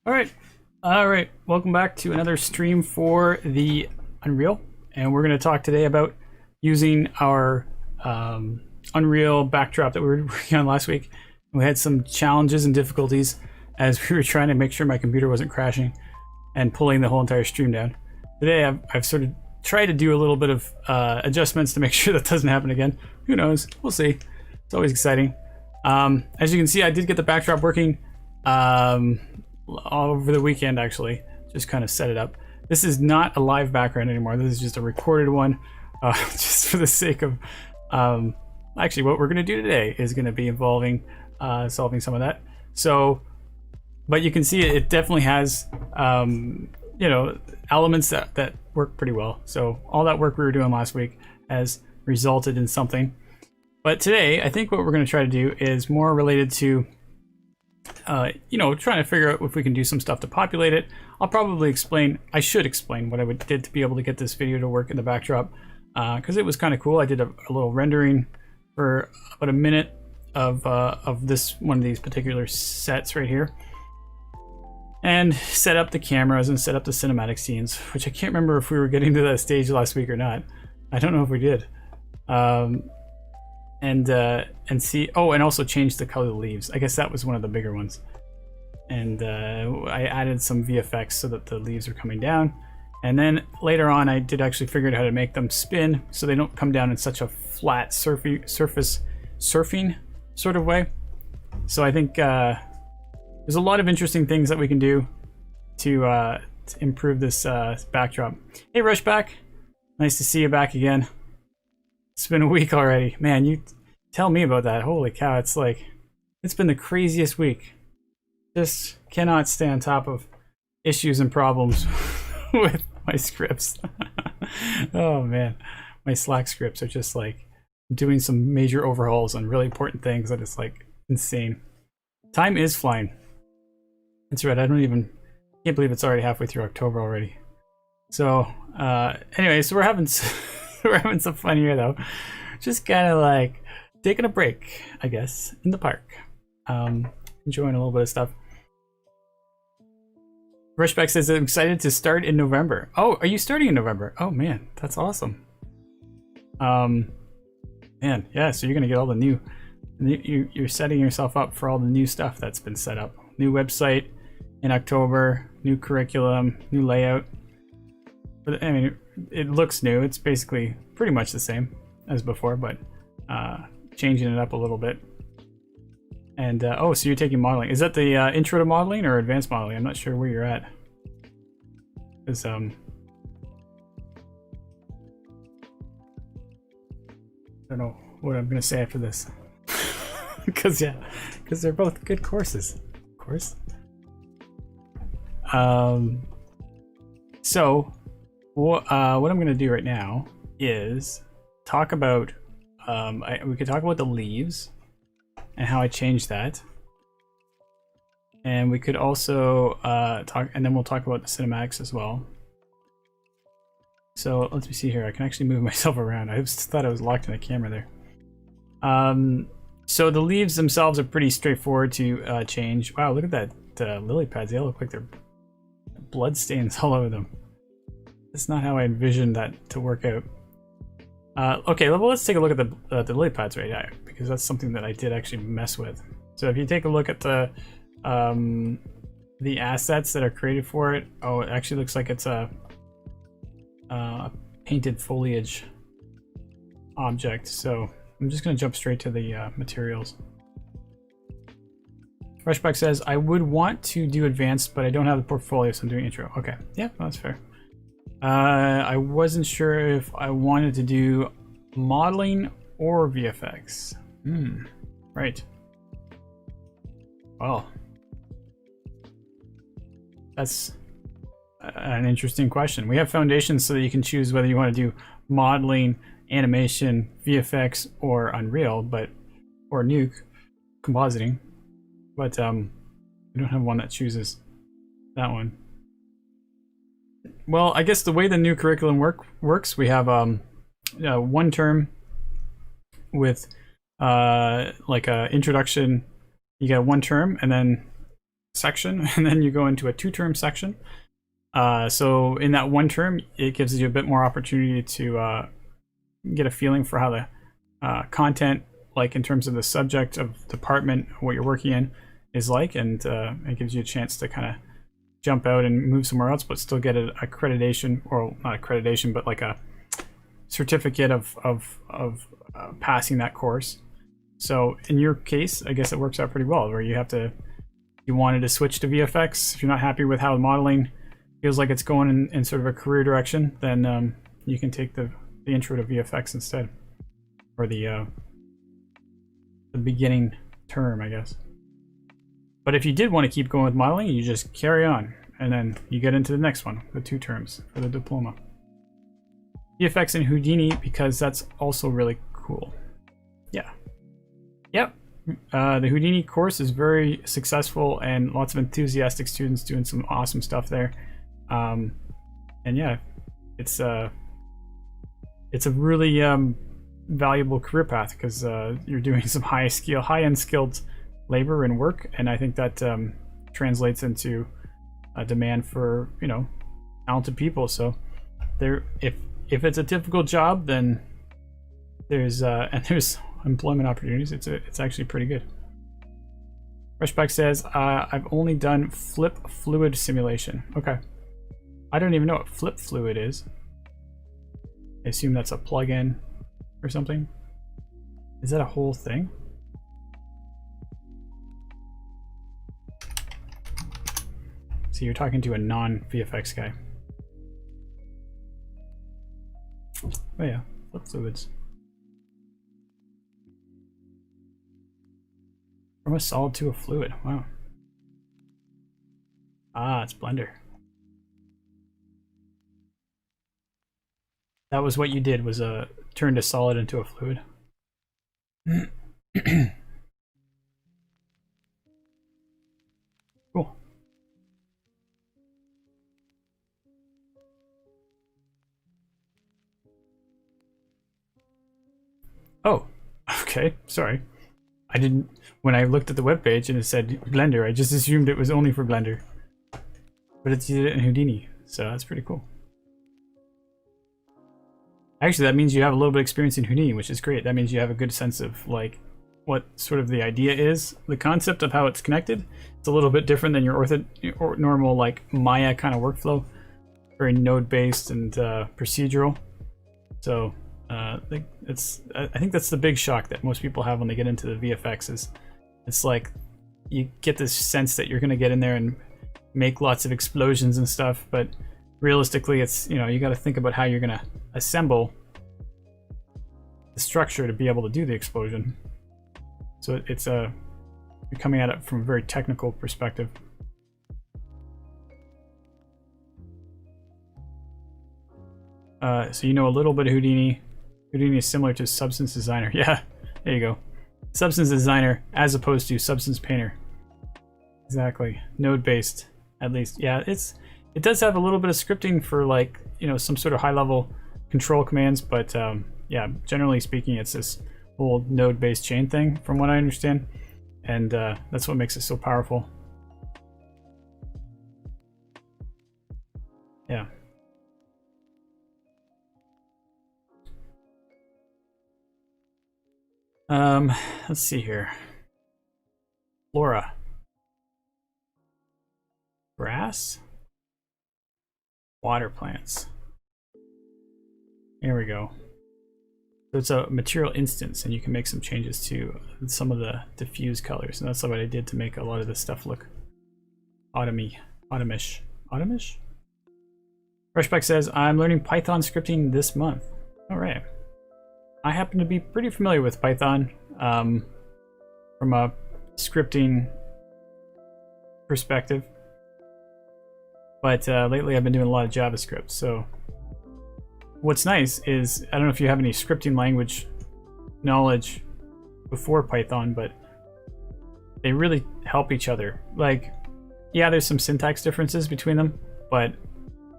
All right. Welcome back to another stream for the Unreal, and we're going to talk today about using our Unreal backdrop that we were working on last week. We had some challenges and difficulties as we were trying to make sure my computer wasn't crashing and pulling the whole entire stream down. Today, I've sort of tried to do a little bit of adjustments to make sure that doesn't happen again. Who knows? We'll see. It's always exciting. As you can see, I did get the backdrop working all over the weekend, actually. Just kind of set it up. This is not a live background anymore. This is just a recorded one, just for the sake of actually what we're going to do today is going to be involving solving some of that. So, but you can see it definitely has you know, elements that work pretty well. So all that work we were doing last week has resulted in something. But today, I think what we're going to try to do is more related to you know, trying to figure out if we can do some stuff to populate it. I'll probably explain, I should explain what I did to be able to get this video to work in the backdrop, because it was kind of cool. I did a little rendering for about a minute of this one of these particular sets right here, and set up the cameras and set up the cinematic scenes, which I can't remember if we were getting to that stage last week or not. I don't know if we did. And see, oh, and also change the color of the leaves. I guess that was one of the bigger ones. And I added some VFX so that the leaves are coming down. And then later on, I did actually figure out how to make them spin so they don't come down in such a flat surfing sort of way. So I think there's a lot of interesting things that we can do to improve this backdrop. Hey, Rushback, nice to see you back again. It's been a week already. Man, you tell me about that. Holy cow, it's like, it's been the craziest week. Just cannot stay on top of issues and problems with my scripts. Oh man, my Slack scripts are just like doing some major overhauls on really important things that is like insane. Time is flying. That's right, can't believe it's already halfway through October already. So, anyway, so we're having we're having some fun here though. Just kind of like taking a break, I guess, in the park. Enjoying a little bit of stuff. Rushback says, I'm excited to start in November. Oh, are you starting in November? Oh man, that's awesome. Man, yeah, so you're gonna get all the new, you're setting yourself up for all the new stuff that's been set up. New website in October, new curriculum, new layout. But I mean, it looks new. It's basically pretty much the same as before, but changing it up a little bit. And oh, so you're taking modeling. Is that the intro to modeling or advanced modeling? I'm not sure where you're at. Because I don't know what I'm gonna say after this. Because they're both good courses, of course. So what I'm going to do right now is talk about, we could talk about the leaves and how I changed that. And we could also and then we'll talk about the cinematics as well. So let me see here. I can actually move myself around. I just thought I was locked in a camera there. So the leaves themselves are pretty straightforward to change. Wow, look at that lily pads. They all look like they're blood stains all over them. That's not how I envisioned that to work out. Okay, well, let's take a look at the lily pads right now, because that's something that I did actually mess with. So if you take a look at the assets that are created for it, oh, it actually looks like it's a painted foliage object. So I'm just going to jump straight to the materials. Rushback says, I would want to do advanced, but I don't have the portfolio, so I'm doing intro. Okay, yeah, that's fair. I wasn't sure if I wanted to do modeling or VFX. Right. Well, that's an interesting question. We have foundations so that you can choose whether you want to do modeling, animation, VFX, or Unreal, or Nuke, compositing. But we don't have one that chooses that one. Well, I guess the way the new curriculum works, we have one term with like a introduction. You get one term, and then section, and then you go into a 2-term section. So in that 1 term, it gives you a bit more opportunity to get a feeling for how the content, like in terms of the subject of department, what you're working in, is like, and it gives you a chance to kind of jump out and move somewhere else, but still get an accreditation, or not accreditation, but like a certificate of passing that course. So in your case, I guess it works out pretty well, where you wanted to switch to VFX. If you're not happy with how modeling feels like it's going in sort of a career direction, then you can take the intro to VFX instead, or the beginning term, I guess. But if you did want to keep going with modeling, you just carry on, and then you get into the next one, the 2 terms for the diploma. VFX and Houdini, because that's also really cool. Yeah. Yep. The Houdini course is very successful, and lots of enthusiastic students doing some awesome stuff there. And yeah, it's a really valuable career path, because you're doing some high-end skilled labor and work, and I think that translates into a demand for, you know, talented people. So if it's a difficult job, then there's employment opportunities. It's actually pretty good. Rushback says, I've only done flip fluid simulation. Okay. I don't even know what flip fluid is. I assume that's a plug-in or something. Is that a whole thing? So you're talking to a non-VFX guy. Oh yeah, flip fluids. From a solid to a fluid, wow. Ah, it's Blender. That was what you did, was turned a solid into a fluid. Cool. Oh, okay, sorry. I didn't, when I looked at the webpage and it said Blender, I just assumed it was only for Blender. But it's in Houdini, so that's pretty cool. Actually, that means you have a little bit of experience in Houdini, which is great. That means you have a good sense of like what sort of the idea is, the concept of how it's connected. It's a little bit different than your normal like Maya kind of workflow, very node-based and procedural. So I think that's the big shock that most people have when they get into the VFX. Is it's like you get this sense that you're going to get in there and make lots of explosions and stuff, but realistically, it's, you know, you got to think about how you're going to assemble the structure to be able to do the explosion. So it's you're coming at it from a very technical perspective. So you know a little bit of Houdini. Houdini is similar to Substance Designer. Yeah, there you go. Substance Designer as opposed to Substance Painter. Exactly, node-based at least. Yeah, it does have a little bit of scripting for, like, you know, some sort of high-level control commands, but yeah, generally speaking, it's this whole node-based chain thing, from what I understand, and that's what makes it so powerful. Yeah. Let's see here. Flora. Grass. Water plants. Here we go. So it's a material instance, and you can make some changes to some of the diffuse colors, and that's what I did to make a lot of this stuff look autumny, autumnish. Autumnish? Rushback says, I'm learning Python scripting this month. All right. I happen to be pretty familiar with Python from a scripting perspective, but lately I've been doing a lot of JavaScript. So what's nice is, I don't know if you have any scripting language knowledge before Python, but they really help each other. Like, yeah, there's some syntax differences between them, but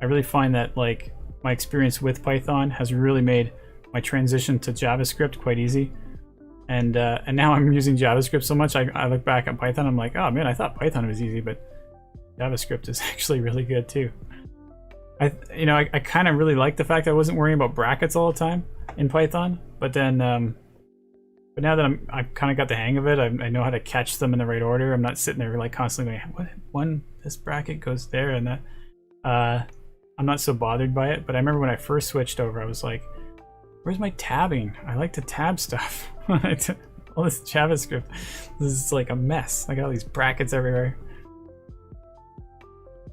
I really find that, like, my experience with Python has really made my transition to JavaScript quite easy. And now I'm using JavaScript so much, I look back at Python, I'm like, oh man, I thought Python was easy, but JavaScript is actually really good too. I kind of really like the fact that I wasn't worrying about brackets all the time in Python, but then but now that I've kind of got the hang of it, I know how to catch them in the right order. I'm not sitting there like constantly going, this bracket goes there and that. I'm not so bothered by it, but I remember when I first switched over, I was like, where's my tabbing? I like to tab stuff. All this JavaScript, this is like a mess. I got all these brackets everywhere.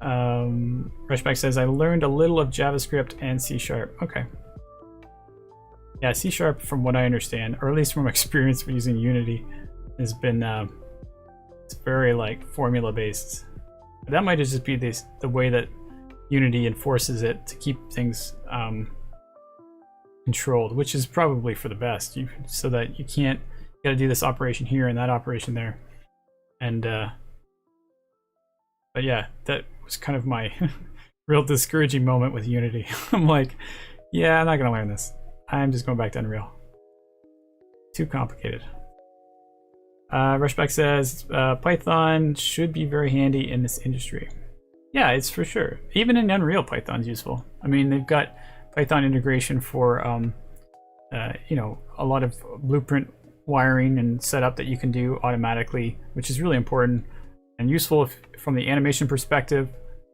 Rushback says, I learned a little of JavaScript and C#. Okay. Yeah, C#, from what I understand, or at least from experience for using Unity, has been it's very like formula based. That might just be the way that Unity enforces it to keep things controlled, which is probably for the best. So that you can't, you got to do this operation here and that operation there, and but yeah, that was kind of my real discouraging moment with Unity. I'm like, yeah, I'm not gonna learn this. I'm just going back to Unreal. Too complicated. Rushback says, Python should be very handy in this industry. Yeah, it's for sure. Even in Unreal, Python's useful. I mean, they've got Python integration for, you know, a lot of blueprint wiring and setup that you can do automatically, which is really important and useful from the animation perspective.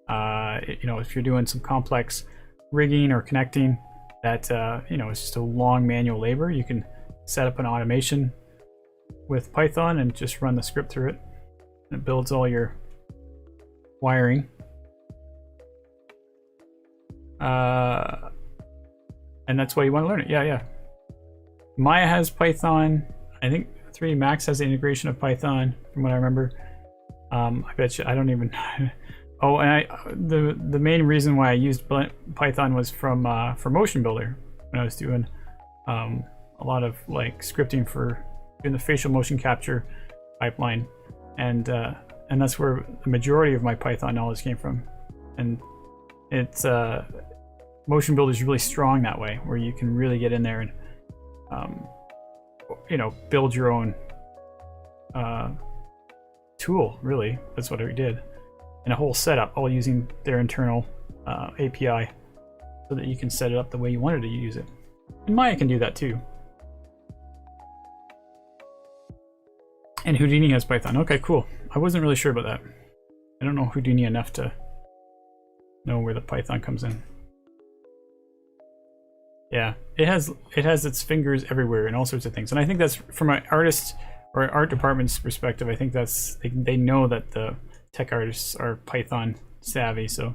You know, if you're doing some complex rigging or connecting, that you know, it's just a long manual labor. You can set up an automation with Python and just run the script through it, and it builds all your wiring. And that's why you want to learn it. Yeah. Maya has Python. I think 3D Max has the integration of Python, from what I remember. I bet you I don't even. Oh, and the main reason why I used Python was from for Motion Builder, when I was doing a lot of like scripting for doing the facial motion capture pipeline, and that's where the majority of my Python knowledge came from. And it's Motion Builder is really strong that way, where you can really get in there and you know, build your own tool. Really, that's what I did. And a whole setup, all using their internal API, so that you can set it up the way you wanted to use it. And Maya can do that too. And Houdini has Python. Okay, cool. I wasn't really sure about that. I don't know Houdini enough to know where the Python comes in. Yeah, it has its fingers everywhere in all sorts of things. And I think that's, from an artist or an art department's perspective, I think that's, they know that the tech artists are Python savvy, so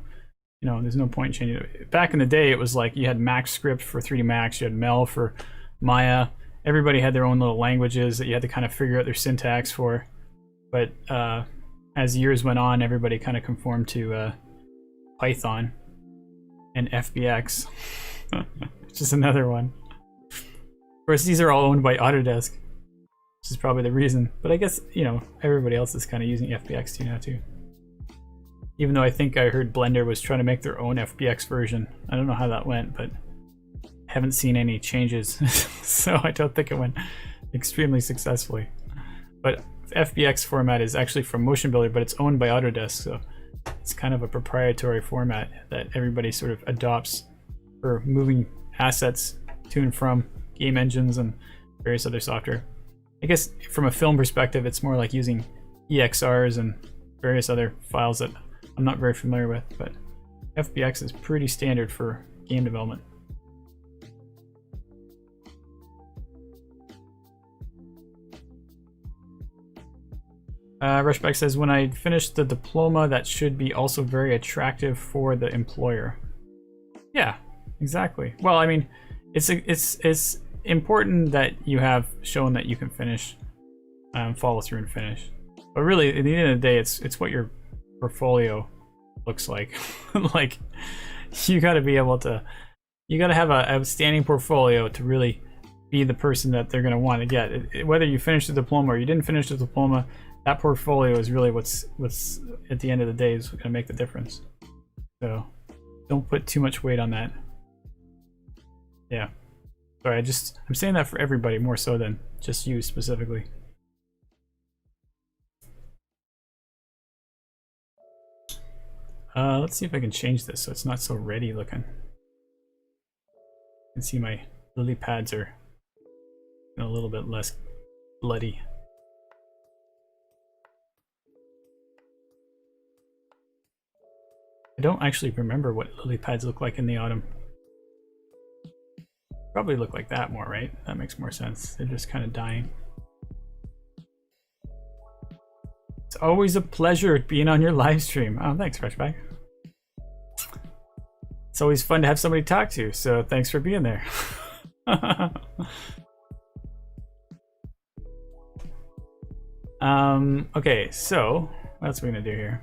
you know, there's no point in changing it. Back in the day, it was like you had Max Script for 3D Max, you had Mel for Maya. Everybody had their own little languages that you had to kind of figure out their syntax for. But as years went on, everybody kind of conformed to Python and FBX, which is another one. Of course, these are all owned by Autodesk, which is probably the reason. But I guess, you know, everybody else is kind of using FBX now too. Even though I think I heard Blender was trying to make their own FBX version. I don't know how that went, but I haven't seen any changes. So I don't think it went extremely successfully. But FBX format is actually from Motion Builder, but it's owned by Autodesk, so it's kind of a proprietary format that everybody sort of adopts for moving assets to and from game engines and various other software. I guess from a film perspective, it's more like using EXRs and various other files that I'm not very familiar with, but FBX is pretty standard for game development. Rushback says, when I finish the diploma, that should be also very attractive for the employer. Yeah, exactly. Well, I mean, it's important that you have shown that you can finish, follow through and finish. But really, at the end of the day, it's what your portfolio looks like. Like, you got to be able to, you got to have an outstanding portfolio to really be the person that they're going to want to get. Whether you finish the diploma or you didn't finish the diploma, that portfolio is really what's at the end of the day is going to make the difference. So don't put too much weight on that. Yeah. Sorry, I'm saying that for everybody more so than just you specifically. Let's see if I can change this so it's not so ready looking. You can see my lily pads are a little bit less bloody. I don't actually remember what lily pads look like in the autumn. Probably look like that more, right? That makes more sense. They're just kind of dying. It's always a pleasure being on your live stream. Oh, thanks, Freshback. It's always fun to have somebody to talk to, so thanks for being there. Okay, so what else are we gonna do here?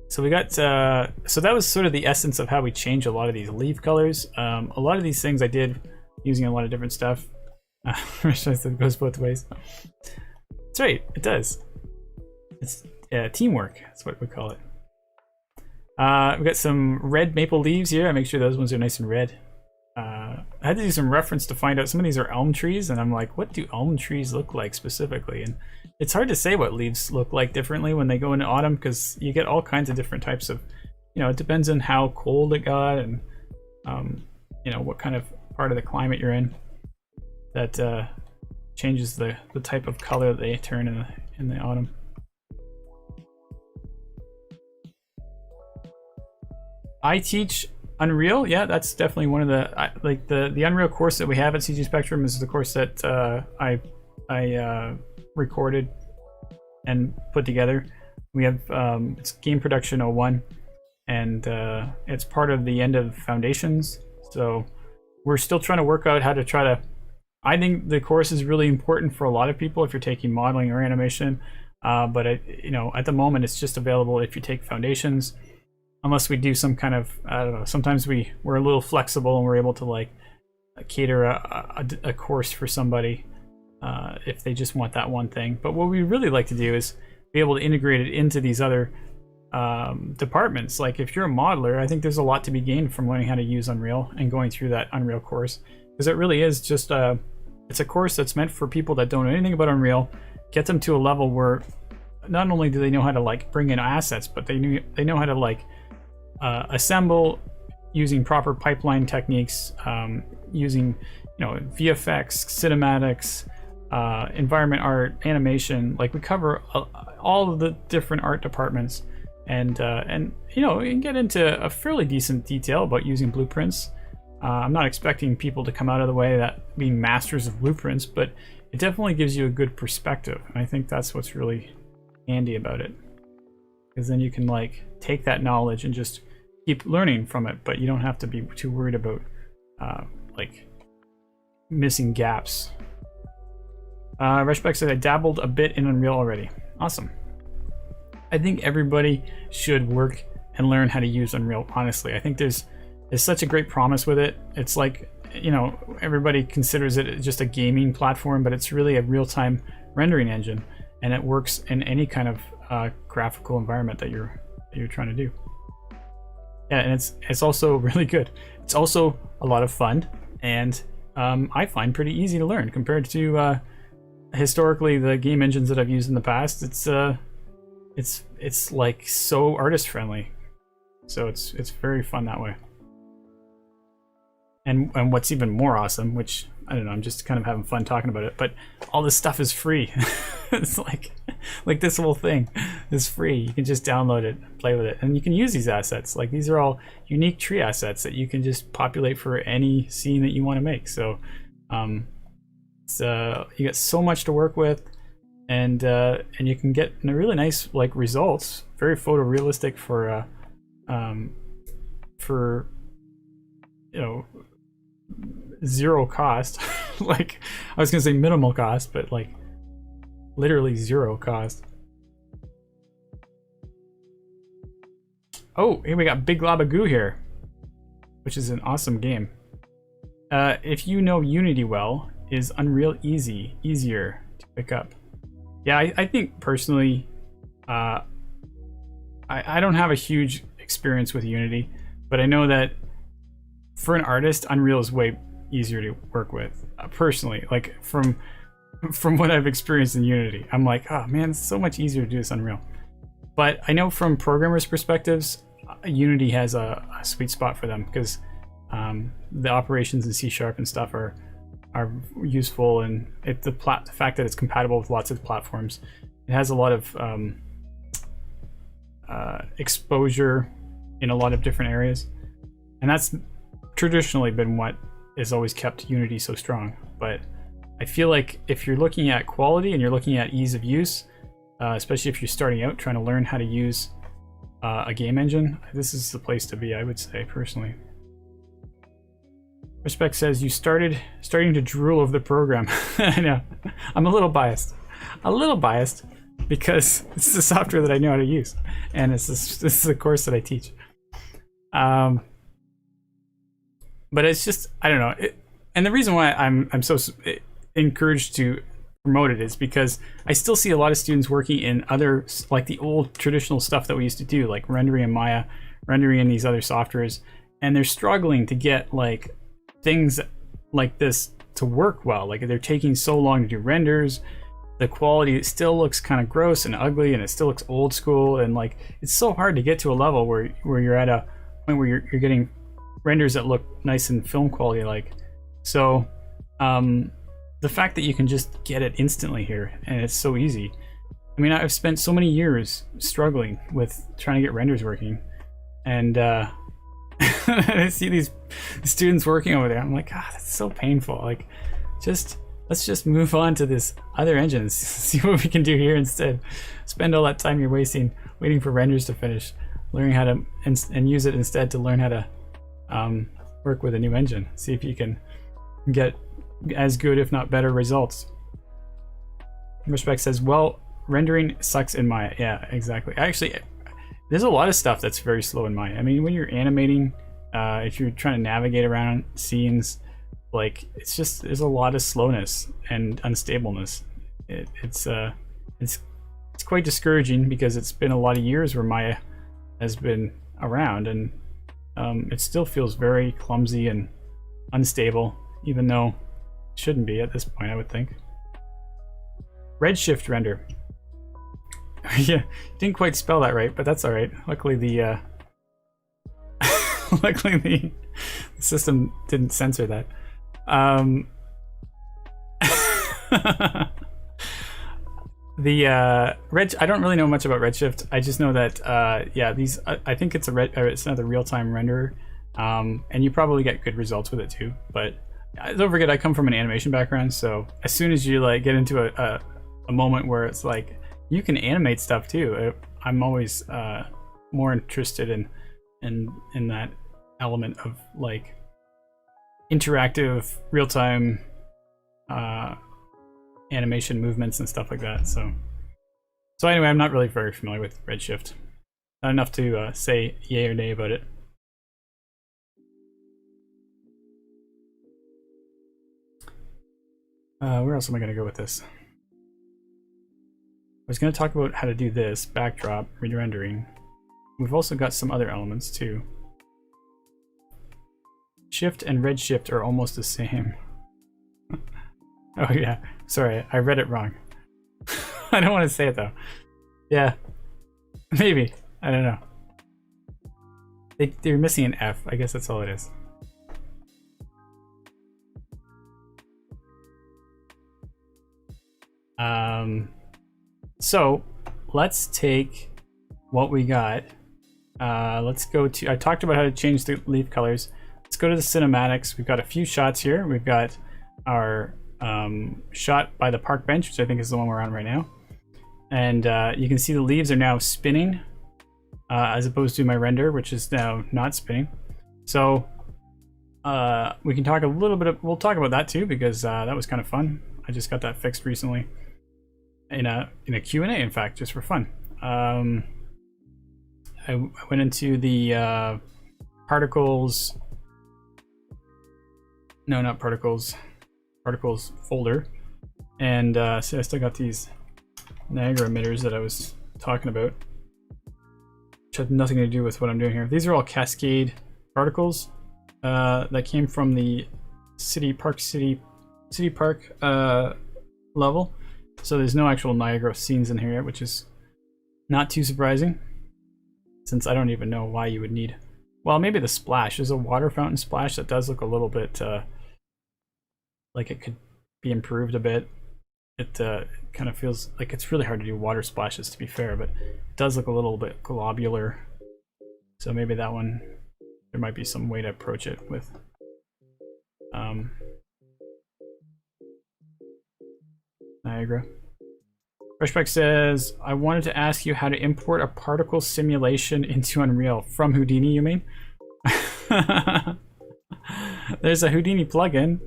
So we got, so that was sort of the essence of how we change a lot of these leaf colors. A lot of these things I did using a lot of different stuff. It goes both ways. That's right, it does. It's teamwork, that's what we call it. We got some red maple leaves here. I make sure those ones are nice and red. I had to do some reference to find out some of these are elm trees, and I'm like, what do elm trees look like specifically? And it's hard to say what leaves look like differently when they go into autumn, because you get all kinds of different types of, you know, it depends on how cold it got and you know, what kind of part of the climate you're in. That changes the type of color that they turn in the autumn. I teach Unreal, yeah, that's definitely one of the like the Unreal course that we have at CG Spectrum is the course that I recorded and put together. We have it's Game Production 01, and it's part of the end of Foundations. So we're still trying to work out how to try to. I think the course is really important for a lot of people if you're taking modeling or animation, but you know, at the moment it's just available if you take Foundations. Unless we do some kind of, I don't know, sometimes we're a little flexible and we're able to like cater a course for somebody if they just want that one thing. But what we really like to do is be able to integrate it into these other departments. Like if you're a modeler, I think there's a lot to be gained from learning how to use Unreal and going through that Unreal course. Because it really is just it's a course that's meant for people that don't know anything about Unreal, get them to a level where not only do they know how to like bring in assets, but they know how to like assemble using proper pipeline techniques, using, you know, VFX, cinematics, environment art, animation. Like we cover all of the different art departments, and you know, you can get into a fairly decent detail about using blueprints. I'm not expecting people to come out of the way that being masters of blueprints, but it definitely gives you a good perspective, and I think that's what's really handy about it, because then you can like take that knowledge and just keep learning from it, but you don't have to be too worried about like missing gaps. Reshbeck said I dabbled a bit in Unreal already. Awesome. I think everybody should work and learn how to use Unreal, honestly. I think there's such a great promise with it. It's like, you know, everybody considers it just a gaming platform, but it's really a real-time rendering engine, and it works in any kind of graphical environment that you're trying to do. Yeah, and it's also really good. It's also a lot of fun, and I find pretty easy to learn compared to historically the game engines that I've used in the past. It's like so artist friendly, so it's very fun that way. And what's even more awesome, which I don't know, I'm just kind of having fun talking about it, but all this stuff is free. It's like this whole thing is free. You can just download it, play with it, and you can use these assets. Like these are all unique tree assets that you can just populate for any scene that you want to make. So you get so much to work with, and you can get really nice like results, very photorealistic for you know, zero cost. Like I was gonna say minimal cost, but like literally zero cost. Oh, here we got Big Glob of Goo here, which is an awesome game. If you know Unity well, is Unreal easier to pick up? Yeah, I think personally, I don't have a huge experience with Unity, but I know that for an artist, Unreal is way easier to work with, personally. Like from what I've experienced in Unity, I'm like, oh man, it's so much easier to do this Unreal. But I know from programmers' perspectives, Unity has a sweet spot for them, because the operations in C# and stuff are useful, and the fact that it's compatible with lots of platforms, it has a lot of exposure in a lot of different areas, and that's traditionally been what has always kept Unity so strong. But I feel like if you're looking at quality and you're looking at ease of use, especially if you're starting out trying to learn how to use a game engine, this is the place to be, I would say, personally. Respect says, you starting to drool over the program. I know. I'm a little biased. Because it's the software that I know how to use, and this is the course that I teach. But it's just, I don't know. And the reason why I'm so encouraged to promote it is because I still see a lot of students working in other, like the old traditional stuff that we used to do, like rendering in Maya, rendering in these other softwares, and they're struggling to get like things like this to work well. Like they're taking so long to do renders. The quality still looks kind of gross and ugly, and it still looks old school, and like it's so hard to get to a level where you're at a point where you're getting renders that look nice and film quality like. So the fact that you can just get it instantly here, and it's so easy. I mean, I've spent so many years struggling with trying to get renders working, and I see these students working over there. I'm like, God, that's so painful. Like, let's just move on to this other engine, see what we can do here instead. Spend all that time you're wasting waiting for renders to finish, learning how to and use it instead to learn how to work with a new engine. See if you can get as good, if not better, results. Respect says, well, rendering sucks in Maya. Yeah, exactly. Actually, there's a lot of stuff that's very slow in Maya. I mean, when you're animating, if you're trying to navigate around scenes, like it's just, there's a lot of slowness and unstableness. It's quite discouraging, because it's been a lot of years where Maya has been around, and it still feels very clumsy and unstable, even though it shouldn't be at this point, I would think. Redshift render. Yeah, didn't quite spell that right, but that's all right. Luckily the luckily the system didn't censor that. I don't really know much about Redshift. I just know that yeah, these I think it's it's another real-time renderer, and you probably get good results with it too. But don't forget, I come from an animation background, so as soon as you like get into a moment where it's like you can animate stuff too, I'm always more interested in that element of like interactive real-time animation movements and stuff like that. So anyway, I'm not really very familiar with Redshift. Not enough to say yay or nay about it. Where else am I going to go with this? I was going to talk about how to do this backdrop re-rendering. We've also got some other elements too. Shift and Redshift are almost the same. Oh yeah, sorry, I read it wrong. I don't want to say it though. Yeah, maybe, I don't know. They're missing an F, I guess that's all it is. So let's take what we got. Let's go to, I talked about how to change the leaf colors. Let's go to the cinematics. We've got a few shots here. We've got our shot by the park bench, which I think is the one we're on right now. And you can see the leaves are now spinning, as opposed to my render, which is now not spinning. So we can talk a little bit, we'll talk about that too, because that was kind of fun. I just got that fixed recently in a Q&A, in fact, just for fun. I went into the particles, no, not particles folder, and so I still got these Niagara emitters that I was talking about, which have nothing to do with what I'm doing here. These are all cascade particles, that came from the city park level. So there's no actual Niagara scenes in here yet, which is not too surprising, since I don't even know why you would need. Well, maybe the splash. There's a water fountain splash that does look a little bit like it could be improved a bit. It kind of feels like it's really hard to do water splashes, to be fair, but it does look a little bit globular. So maybe that one, there might be some way to approach it with. Niagara. Freshback says, I wanted to ask you how to import a particle simulation into Unreal. From Houdini, you mean? There's a Houdini plugin.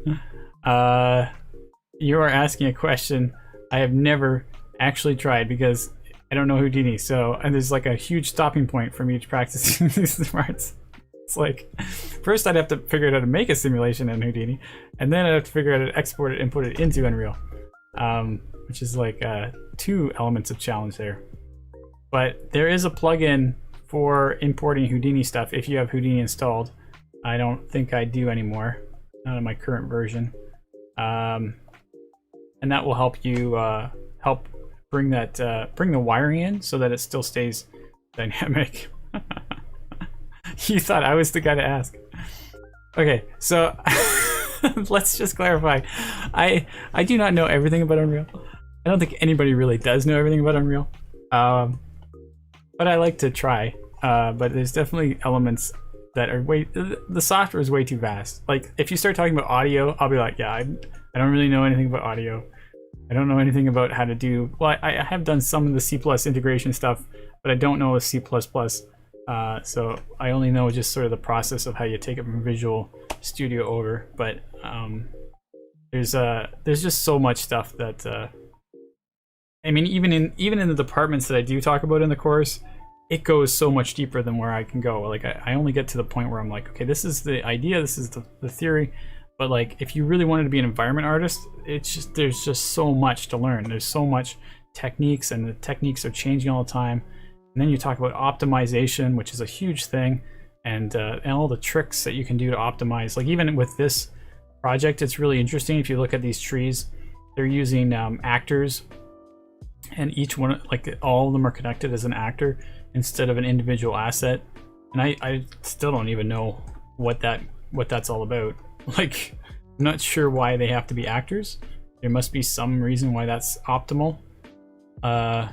You are asking a question I have never actually tried because I don't know Houdini. So, and there's like a huge stopping point for me to practicing these parts. It's like, first I'd have to figure out how to make a simulation in Houdini, and then I'd have to figure out how to export it and put it into Unreal. Which is like 2 elements of challenge there. But there is a plugin for importing Houdini stuff if you have Houdini installed. I don't think I do anymore, not in my current version. And that will help you help bring that bring the wiring in so that it still stays dynamic. You thought I was the guy to ask. Okay, so let's just clarify. I do not know everything about Unreal. I don't think anybody really does know everything about Unreal. But I like to try. But there's definitely elements that are the software is way too vast. Like if you start talking about audio, I'll be like, yeah, I don't really know anything about audio. I don't know anything about how to do, well, I have done some of the C+ integration stuff, but I don't know C++. So I only know just sort of the process of how you take it from Visual Studio over. But there's just so much stuff that I mean, even in the departments that I do talk about in the course, it goes so much deeper than where I can go. Like I only get to the point where I'm like, okay, this is the idea, this is the theory. But like, if you really wanted to be an environment artist, there's just so much to learn. There's so much techniques, and the techniques are changing all the time. And then you talk about optimization, which is a huge thing, and all the tricks that you can do to optimize. Like even with this project, it's really interesting. If you look at these trees, they're using actors, and each one, like all of them are connected as an actor instead of an individual asset. And I still don't even know what that's all about. Like, I'm not sure why they have to be actors. There must be some reason why that's optimal. But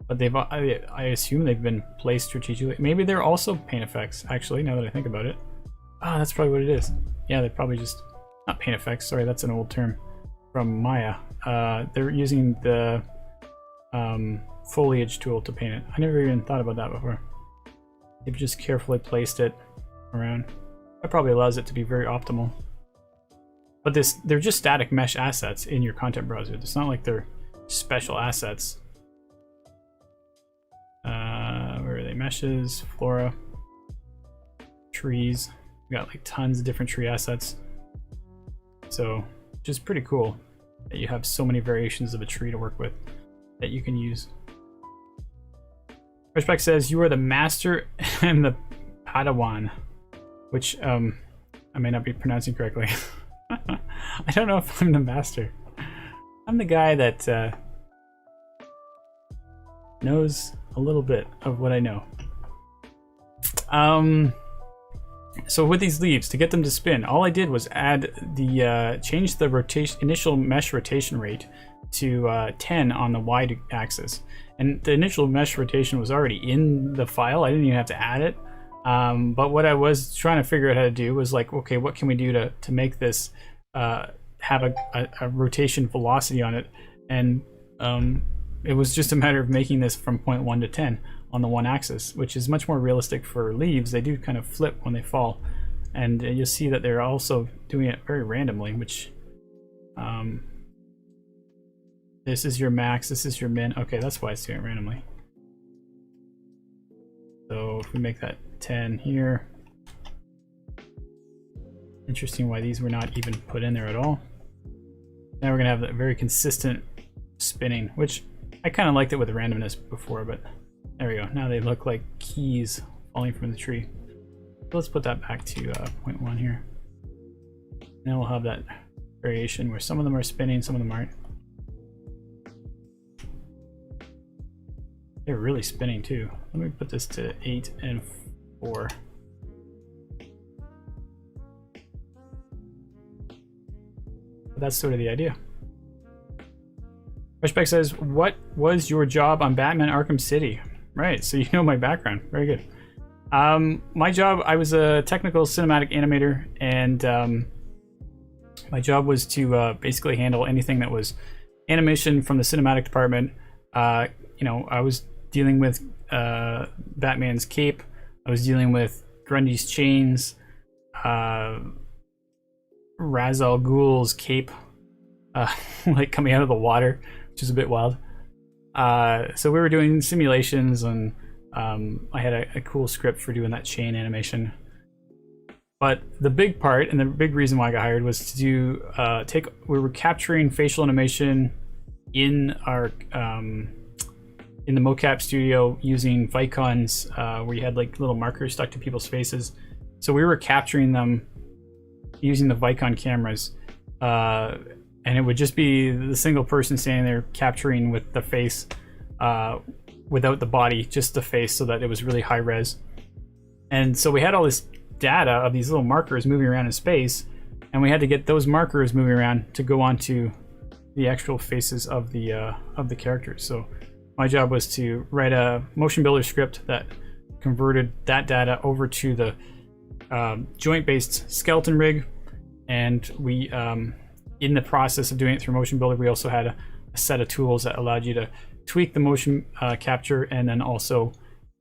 I assume they've been placed strategically. Maybe they're also paint effects, actually, now that I think about it. Ah, that's probably what it is. Yeah, they probably just, not paint effects, sorry, that's an old term from Maya. They're using the foliage tool to paint it. I never even thought about that before. They've just carefully placed it around. That probably allows it to be very optimal. But they're just static mesh assets in your content browser. It's not like they're special assets. Where are they? Meshes, flora, trees. We got like tons of different tree assets. So, just pretty cool that you have so many variations of a tree to work with that you can use. Respect says, you are the master and the Padawan, which I may not be pronouncing correctly. I don't know if I'm the master. I'm the guy that knows a little bit of what I know. So with these leaves, to get them to spin, all I did was add the change the initial mesh rotation rate to 10 on the Y axis, and the initial mesh rotation was already in the file. I didn't even have to add it. But what I was trying to figure out how to do was like, okay, what can we do to make this have a rotation velocity on it? And it was just a matter of making this from 0.1 to 10 on the one axis, which is much more realistic for leaves. They do kind of flip when they fall, and you'll see that they're also doing it very randomly, which this is your max, this is your min. Okay, that's why it's doing it randomly. So if we make that 10 here, interesting why these were not even put in there at all. Now we're gonna have that very consistent spinning, which I kind of liked it with the randomness before, but there we go. Now they look like keys falling from the tree. Let's put that back to 0.1 here. And we'll have that variation where some of them are spinning, some of them aren't. They're really spinning too. Let me put this to 8 and 4. But that's sort of the idea. Rushback says, what was your job on Batman Arkham City? Right, so you know my background. Very good. My job, I was a technical cinematic animator, and my job was to basically handle anything that was animation from the cinematic department. You know, I was dealing with Batman's cape. I was dealing with Grundy's chains, Ra's al Ghul's cape, like coming out of the water, which is a bit wild. So we were doing simulations, and I had a cool script for doing that chain animation. But the big part, and the big reason why I got hired, was to do we were capturing facial animation in our in the mocap studio using Vicons, where you had like little markers stuck to people's faces. So we were capturing them using the Vicon cameras, and it would just be the single person standing there capturing with the face, without the body, just the face, so that it was really high res. And so we had all this data of these little markers moving around in space, and we had to get those markers moving around to go onto the actual faces of the characters. So my job was to write a motion builder script that converted that data over to the joint-based skeleton rig, and we in the process of doing it through motion builder, we also had a set of tools that allowed you to tweak the motion capture and then also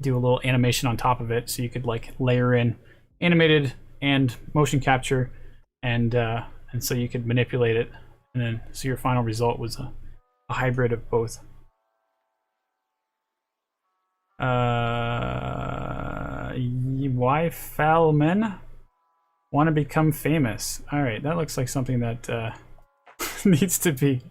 do a little animation on top of it, so you could like layer in animated and motion capture, and so you could manipulate it, and then so your final result was a hybrid of both. Why foul men want to become famous? All right, that looks like something that needs to be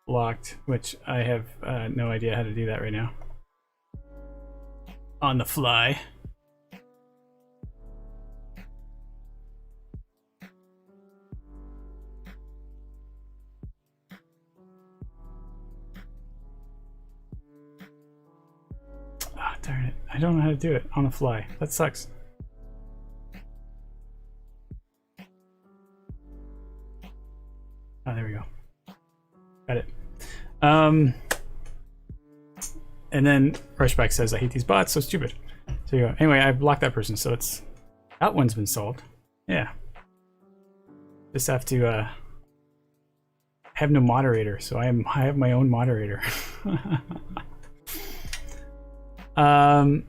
blocked, which I have no idea how to do that right now on the fly. Ah, darn it. I don't know how to do it on the fly. That sucks. Oh, there we go. Got it. And then Rushback says, I hate these bots, so stupid. So you go. Anyway, I blocked that person, so it's that one's been solved. Yeah. Just have to have no moderator, so I have my own moderator. And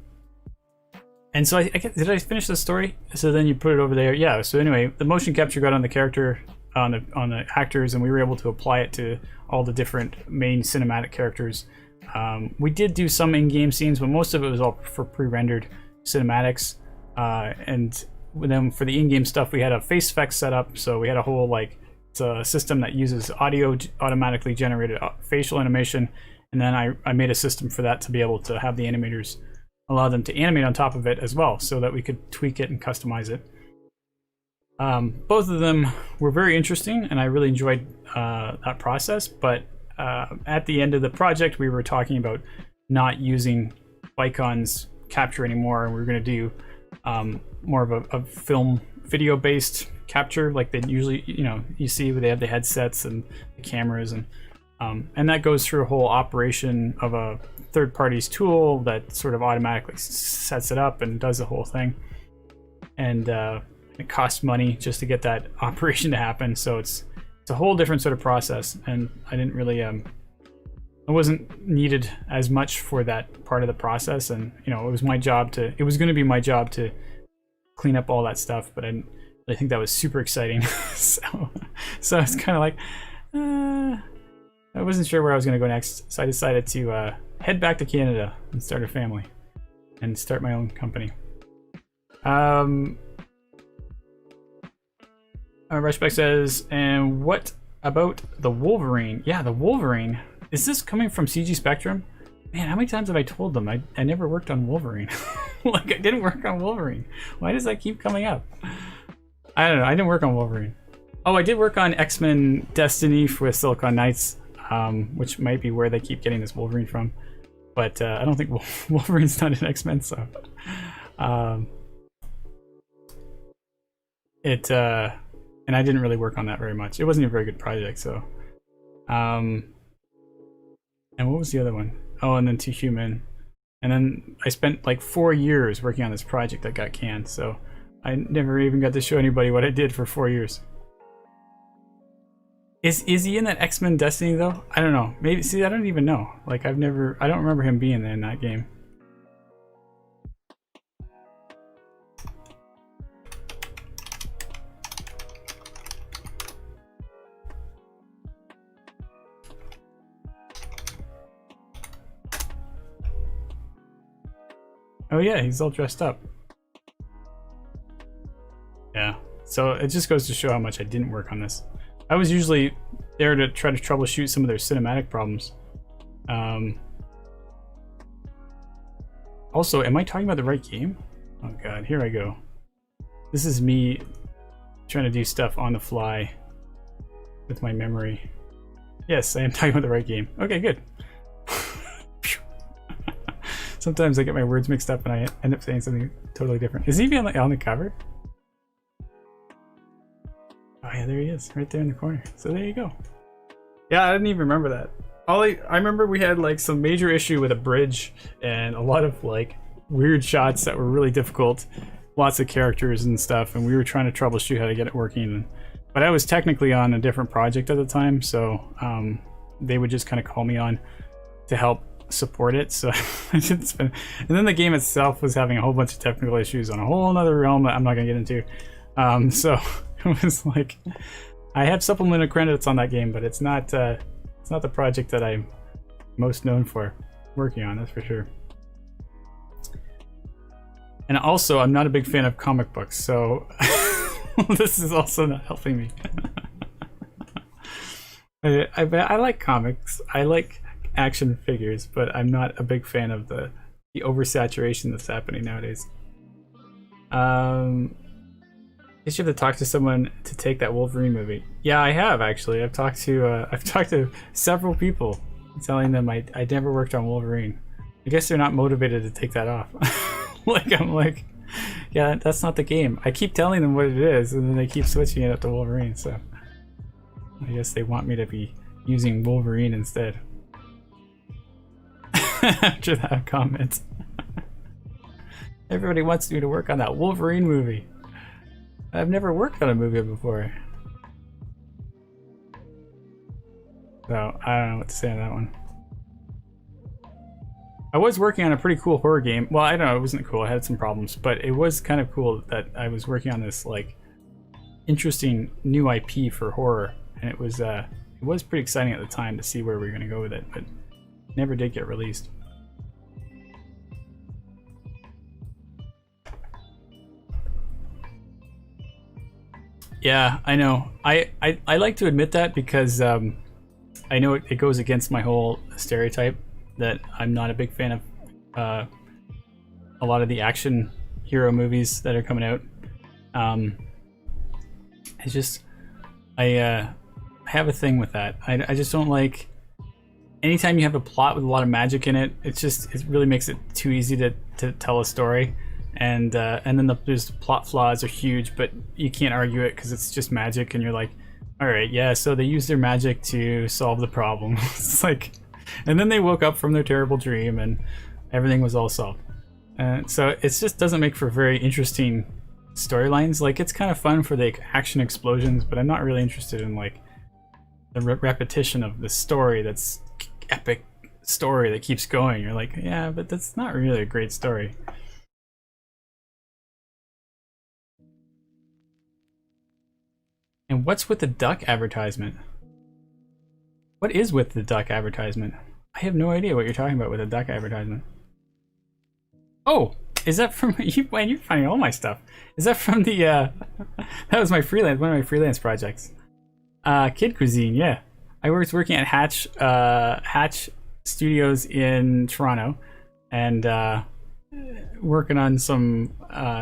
so did I finish the story? So then you put it over there. Yeah, so anyway, the motion capture got on the character, on the actors, and we were able to apply it to all the different main cinematic characters. We did do some in-game scenes, but most of it was all for pre-rendered cinematics. And then for the in-game stuff, we had a face effects set up, so we had a whole it's a system that uses audio automatically generated facial animation, and then I made a system for that to be able to have the animators allow them to animate on top of it as well, so that we could tweak it and customize it. Both of them were very interesting, and I really enjoyed that process, but at the end of the project, we were talking about not using Vicon's capture anymore, and we were going to do more of a film video-based capture, like they usually, you see where they have the headsets and the cameras, and that goes through a whole operation of a third party's tool that sort of automatically sets it up and does the whole thing, and it costs money just to get that operation to happen. So it's a whole different sort of process, and I didn't really I wasn't needed as much for that part of the process, and it was going to be my job to clean up all that stuff, but I didn't really think that was super exciting. so it's kind of like I wasn't sure where I was going to go next, so I decided to head back to Canada and start a family and start my own company. Rushback says, and what about the Wolverine. Yeah, the Wolverine. Is this coming from CG Spectrum? Man, how many times have I told them I never worked on Wolverine? Like, I didn't work on Wolverine. Why does that keep coming up? I don't know. I didn't work on Wolverine. Oh, I did work on X-Men Destiny with Silicon Knights, which might be where they keep getting this Wolverine from. But I don't think Wolverine's not in X-Men, so... and I didn't really work on that very much. It wasn't a very good project, so... and what was the other one? Oh, and then Too Human. And then I spent like 4 years working on this project that got canned, so I never even got to show anybody what I did for 4 years. Is he in that X-Men Destiny though? I don't know. Maybe. See, I don't even know. Like I don't remember him being in that game. Oh yeah, he's all dressed up. Yeah. So it just goes to show how much I didn't work on this. I was usually there to try to troubleshoot some of their cinematic problems. Also, am I talking about the right game? Oh god, here I go. This is me trying to do stuff on the fly with my memory. Yes, I am talking about the right game. Okay, good. Sometimes I get my words mixed up and I end up saying something totally different. Is he even on the cover? Oh yeah, there he is, right there in the corner. So there you go. Yeah, I didn't even remember that. I remember we had like some major issue with a bridge and a lot of like weird shots that were really difficult. Lots of characters and stuff, and we were trying to troubleshoot how to get it working. But I was technically on a different project at the time, so they would just kind of call me on to help support it. So I didn't spend. And then the game itself was having a whole bunch of technical issues on a whole other realm that I'm not gonna get into. So it was like I have supplemental credits on that game, but it's not the project that I'm most known for working on, that's for sure. And also, I'm not a big fan of comic books, so this is also not helping me. I like comics. I like action figures, but I'm not a big fan of the oversaturation that's happening nowadays. I should have to talk to someone to take that Wolverine movie. Yeah, I have actually. I've talked to several people, telling them I never worked on Wolverine. I guess they're not motivated to take that off. I'm like, yeah, that's not the game. I keep telling them what it is, and then they keep switching it up to Wolverine. So I guess they want me to be using Wolverine instead. After that comment, everybody wants me to work on that Wolverine movie. I've never worked on a movie before. So, I don't know what to say on that one. I was working on a pretty cool horror game. Well, I don't know, it wasn't cool. I had some problems, but it was kind of cool that I was working on this, like, interesting new IP for horror. And it was pretty exciting at the time to see where we were going to go with it, but it never did get released. Yeah, I know. I like to admit that because I know it goes against my whole stereotype that I'm not a big fan of a lot of the action hero movies that are coming out. It's just I have a thing with that. I just don't like anytime you have a plot with a lot of magic in it. It really makes it too easy to tell a story. And then there's plot flaws are huge, but you can't argue it because it's just magic, and you're like, all right, yeah, so they used their magic to solve the problem. It's like, and then they woke up from their terrible dream and everything was all solved. So it just doesn't make for very interesting storylines. Like, it's kind of fun for the action explosions, but I'm not really interested in like the repetition of the story that's epic story that keeps going. You're like, yeah, but that's not really a great story. And what's with the duck advertisement? What is with the duck advertisement? I have no idea what you're talking about with a duck advertisement. Oh, is that from you? Man, you're finding all my stuff. Is that from the? That was my freelance, one of my freelance projects. Kid Cuisine, yeah. I was working at Hatch Studios in Toronto, and working on some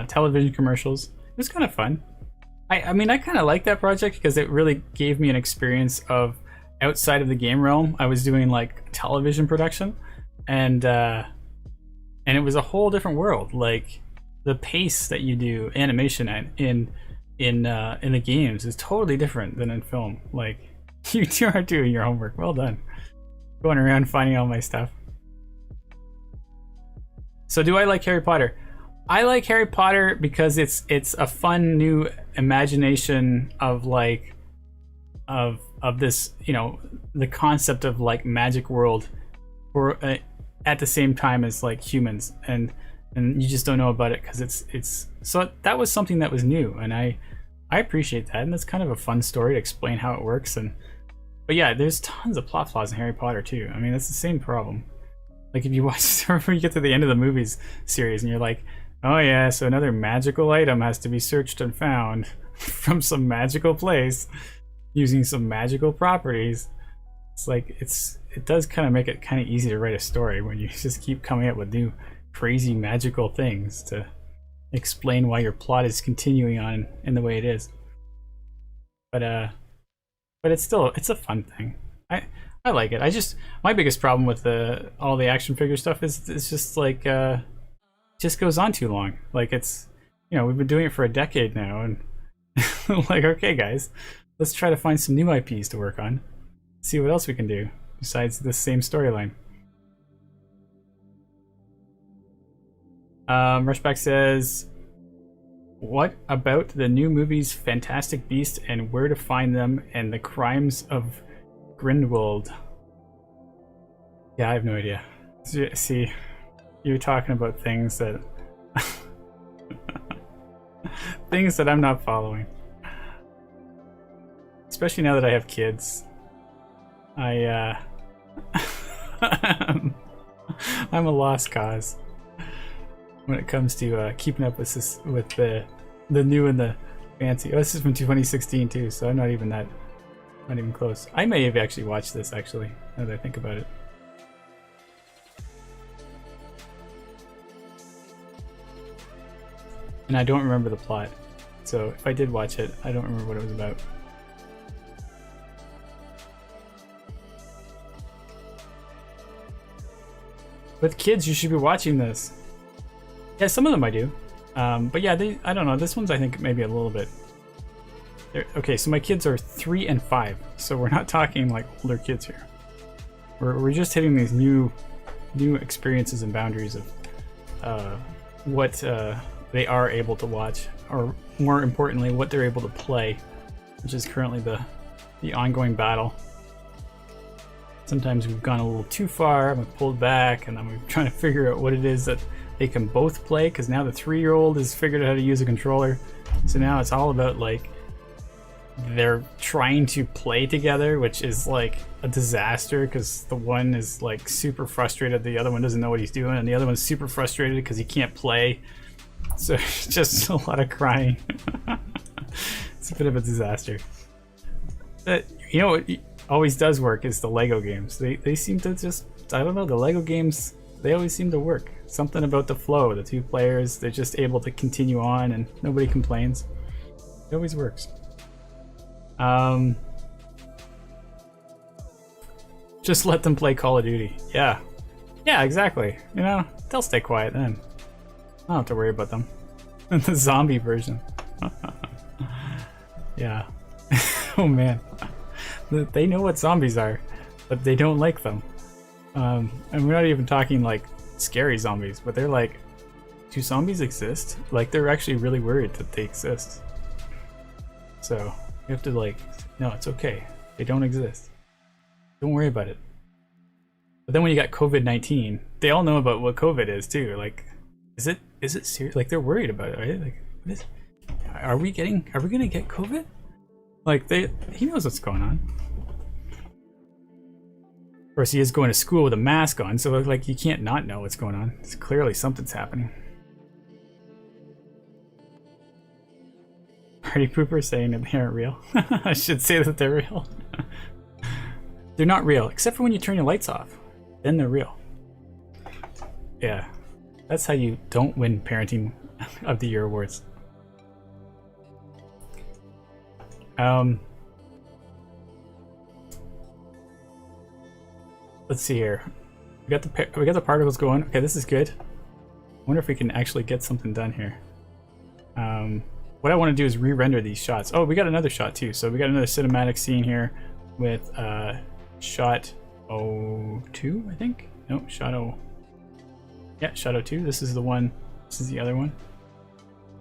television commercials. It was kind of fun. I mean, I kind of like that project because it really gave me an experience of outside of the game realm. I was doing like television production, and it was a whole different world. Like the pace that you do animation at in the games is totally different than in film. Like you are doing your homework. Well done. Going around finding all my stuff. So do I like Harry Potter? I like Harry Potter because it's a fun new imagination of like of this, you know, the concept of like magic world for at the same time as like humans, and you just don't know about it because it's so that was something that was new, and I appreciate that, and it's kind of a fun story to explain how it works. And but yeah, there's tons of plot flaws in Harry Potter too. I mean, it's the same problem. Like if you watch, when you get to the end of the movies series and you're like, oh yeah, so another magical item has to be searched and found from some magical place using some magical properties. It's like it does kind of make it kind of easy to write a story when you just keep coming up with new crazy magical things to explain why your plot is continuing on in the way it is. But it's a fun thing. I like it. My biggest problem with all the action figure stuff is it's just like just goes on too long. Like it's, you know, we've been doing it for a decade now, and like, okay guys, let's try to find some new IPs to work on, see what else we can do besides the same storyline. Rushback says, what about the new movies Fantastic Beasts and Where to Find Them and the Crimes of Grindelwald? Yeah, I have no idea. See, you're talking about things that things that I'm not following. Especially now that I have kids. I'm a lost cause when it comes to keeping up with this, with the new and the fancy. Oh, this is from 2016 too, so I'm not even close. I may have actually watched this actually, now that I think about it. And I don't remember the plot, so if I did watch it, I don't remember what it was about. With kids, you should be watching this. Yeah, some of them I do. But yeah, I don't know. This one's, I think, maybe a little bit. Okay, so my kids are 3 and 5, so we're not talking like older kids here. We're just hitting these new experiences and boundaries of what they are able to watch, or more importantly, what they're able to play, which is currently the ongoing battle. Sometimes we've gone a little too far and we've pulled back, and then we're trying to figure out what it is that they can both play, because now the 3-year-old has figured out how to use a controller. So now it's all about like they're trying to play together, which is like a disaster because the one is like super frustrated, the other one doesn't know what he's doing, and the other one's super frustrated because he can't play. So it's just a lot of crying. It's a bit of a disaster. But you know what always does work is the Lego games. They seem to just, I don't know, the Lego games, they always seem to work. Something about the flow, the 2 players, they're just able to continue on and nobody complains. It always works. Just let them play Call of Duty. Yeah, exactly. You know, they'll stay quiet then. I don't have to worry about them. The zombie version. Yeah. Oh man. They know what zombies are, but they don't like them. And we're not even talking like scary zombies, but they're like, do zombies exist? Like they're actually really worried that they exist. So you have to like, no, it's okay. They don't exist. Don't worry about it. But then when you got COVID-19, they all know about what COVID is too. Like, is it serious? Like they're worried about it, right? Like, are we gonna get COVID? Like he knows what's going on. Of course, he is going to school with a mask on, so like you can't not know what's going on. It's clearly something's happening. party poopers saying that they aren't real. I should say that they're real. They're not real, except for when you turn your lights off. Then they're real. Yeah, that's how you don't win Parenting of the Year awards. Let's see here. We got the particles going. Okay, this is good. I wonder if we can actually get something done here. What I want to do is re-render these shots. Oh, we got another shot too. So we got another cinematic scene here with shot 02, I think. No, shot 0. Yeah, shot 02. This is the one. This is the other one.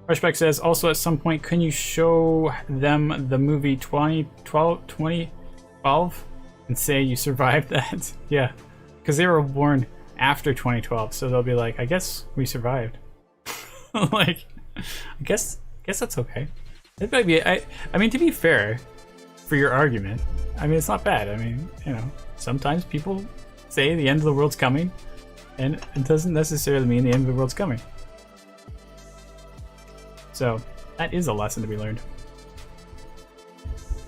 Rushback says, also at some point, can you show them the movie 2012 and say you survived that? Yeah, because they were born after 2012, so they'll be like, I guess we survived. Like, I guess that's okay. It might be. I mean, to be fair, for your argument, I mean, it's not bad. I mean, you know, sometimes people say the end of the world's coming, and it doesn't necessarily mean the end of the world's coming. So that is a lesson to be learned.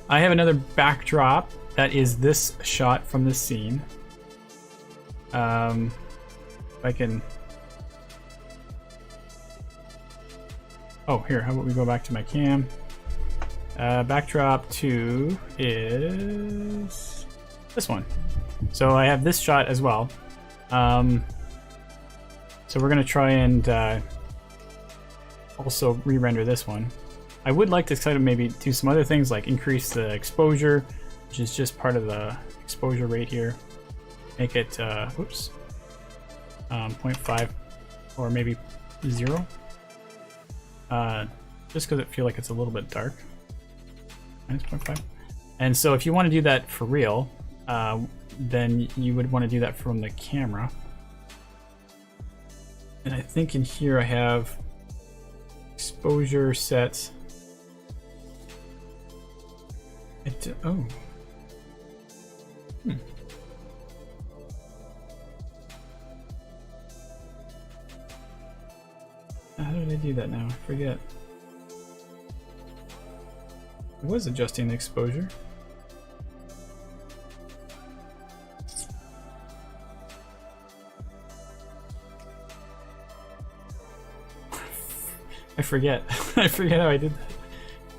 I have another backdrop that is this shot from this scene. If I can. Oh, here, how about we go back to my cam? Backdrop 2 is this one. So I have this shot as well. So we're gonna try and also re-render this one. I would like to kind of maybe do some other things like increase the exposure, which is just part of the exposure rate here. Make it, whoops, 0.5 or maybe 0. Just because I feel like it's a little bit dark. -0.5. And so if you want to do that for real, then you would want to do that from the camera. And I think in here I have exposure set. Oh. How did I do that now? I forget. I was adjusting the exposure. I forget. I forget how I did that.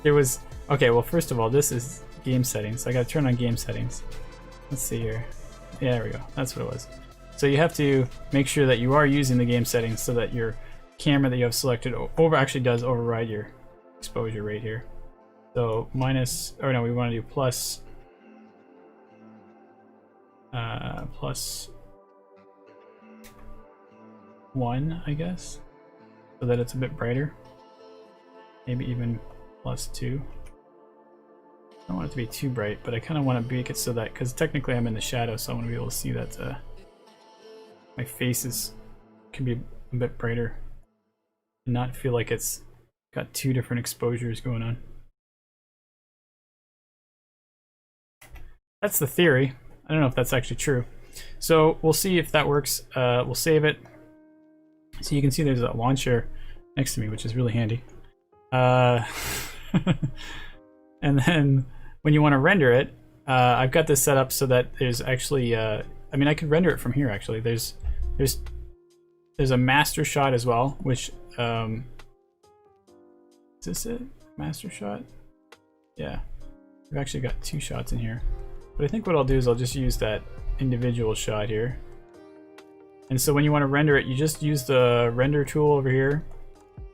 There was... Okay, well, first of all, this is game settings. I gotta turn on game settings. Let's see here. Yeah, there we go. That's what it was. So you have to make sure that you are using the game settings so that your camera that you have selected actually does override your exposure rate here. So minus... Or no, we want to do plus... plus 1, I guess. So that it's a bit brighter. Maybe even plus 2. I don't want it to be too bright, but I kind of want to make it so that, because technically I'm in the shadow, so I want to be able to see that my face can be a bit brighter and not feel like it's got two different exposures going on. That's the theory. I don't know if that's actually true. So we'll see if that works. We'll save it. So you can see there's a lawn chair next to me, which is really handy. And then when you want to render it, I've got this set up so that there's actually, I mean, I could render it from here actually. There's a master shot as well, which, is this it? Master shot? Yeah. We've actually got two shots in here. But I think what I'll do is I'll just use that individual shot here. And so when you want to render it, you just use the render tool over here.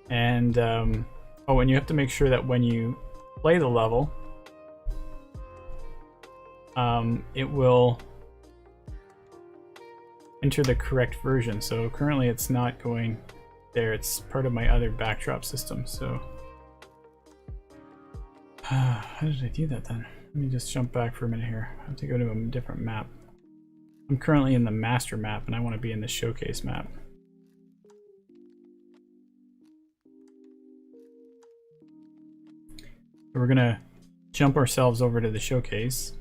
And, oh, and you have to make sure that when you play the level, it will enter the correct version. So currently it's not going there. It's part of my other backdrop system. So how did I do that then? Let me just jump back for a minute here. I have to go to a different map. I'm currently in the master map and I want to be in the showcase map. So we're gonna jump ourselves over to the showcase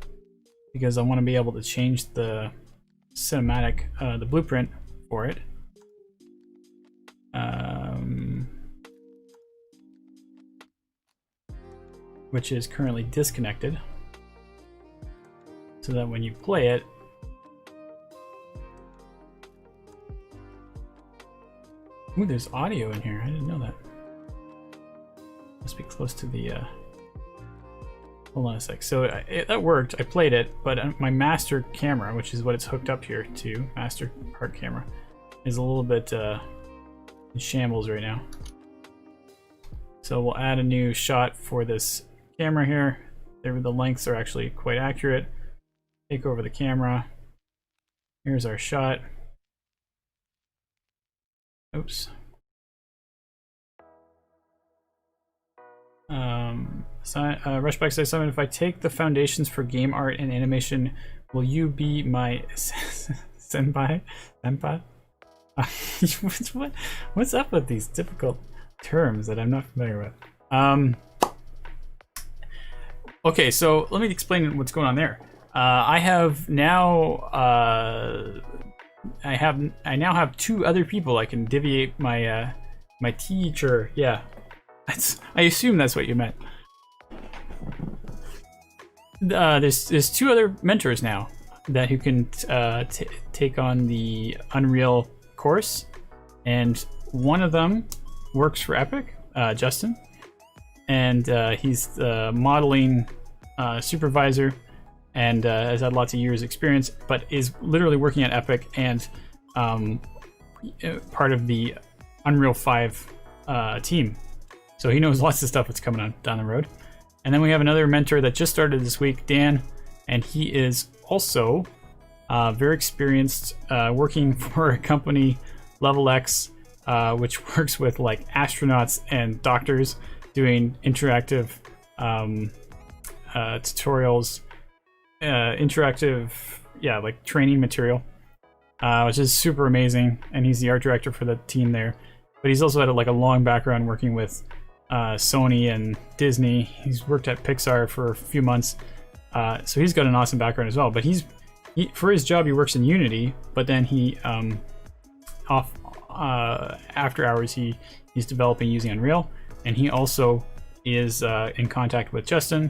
because I want to be able to change the cinematic, the blueprint for it. which is currently disconnected, so that when you play it, ooh, there's audio in here. I didn't know that. Must be close to the hold on a sec. So that worked. I played it, but my master camera, which is what it's hooked up here to, master part camera, is a little bit in shambles right now. So we'll add a new shot for this camera here. The lengths are actually quite accurate. Take over the camera. Here's our shot. Oops. Rushback says, Simon, if I take the foundations for game art and animation, will you be my senpai? Senpai? What's up with these difficult terms that I'm not familiar with? Okay, so let me explain what's going on there. I now have two other people I can deviate my my teacher. Yeah, I assume that's what you meant. There's two other mentors now who can take on the Unreal course, and one of them works for Epic, Justin, and he's the modeling supervisor and has had lots of years experience, but is literally working at Epic and part of the Unreal 5 team. So he knows lots of stuff that's coming on down the road. And then we have another mentor that just started this week, Dan, and he is also very experienced working for a company, Level X, which works with like astronauts and doctors doing interactive tutorials, like training material, which is super amazing. And he's the art director for the team there. But he's also had a long background working with Sony and Disney. He's worked at Pixar for a few months, so he's got an awesome background as well. But for his job, he works in Unity, but then he after hours he's developing using Unreal, and he also is in contact with Justin.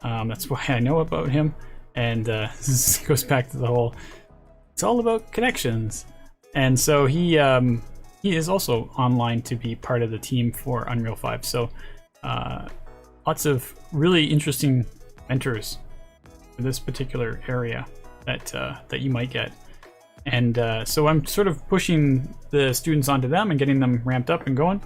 That's why I know about him, and this goes back to the whole, it's all about connections. And so he is also online to be part of the team for Unreal 5. So lots of really interesting mentors for this particular area that you might get. And so I'm sort of pushing the students onto them and getting them ramped up and going.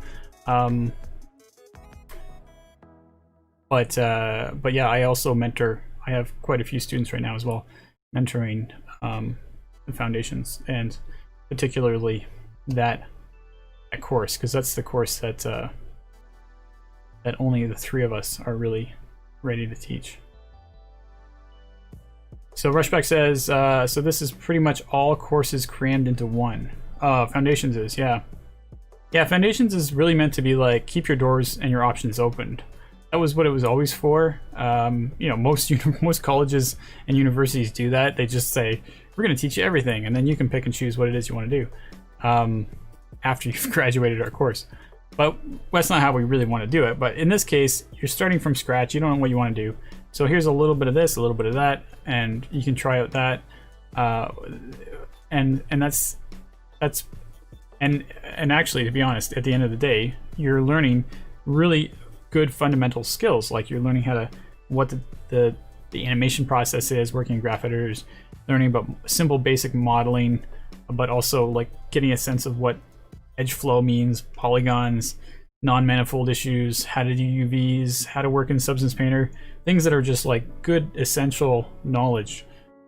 But yeah, I also mentor. I have quite a few students right now as well, mentoring the foundations, and particularly that course, because that's the course that only the three of us are really ready to teach. So Rushback says, so this is pretty much all courses crammed into one. Foundations is, yeah. Yeah, Foundations is really meant to be like, keep your doors and your options open. That was what it was always for. Most colleges and universities do that. They just say, we're going to teach you everything, and then you can pick and choose what it is you want to do after you've graduated our course. But that's not how we really want to do it. But in this case, you're starting from scratch. You don't know what you want to do. So here's a little bit of this, a little bit of that, and you can try out that. And actually, to be honest, at the end of the day, you're learning really good fundamental skills. Like you're learning what the animation process is, working in graph editors, learning about simple basic modeling, but also like getting a sense of what edge flow means, polygons, non-manifold issues, how to do UVs, how to work in Substance Painter, things that are just like good essential knowledge.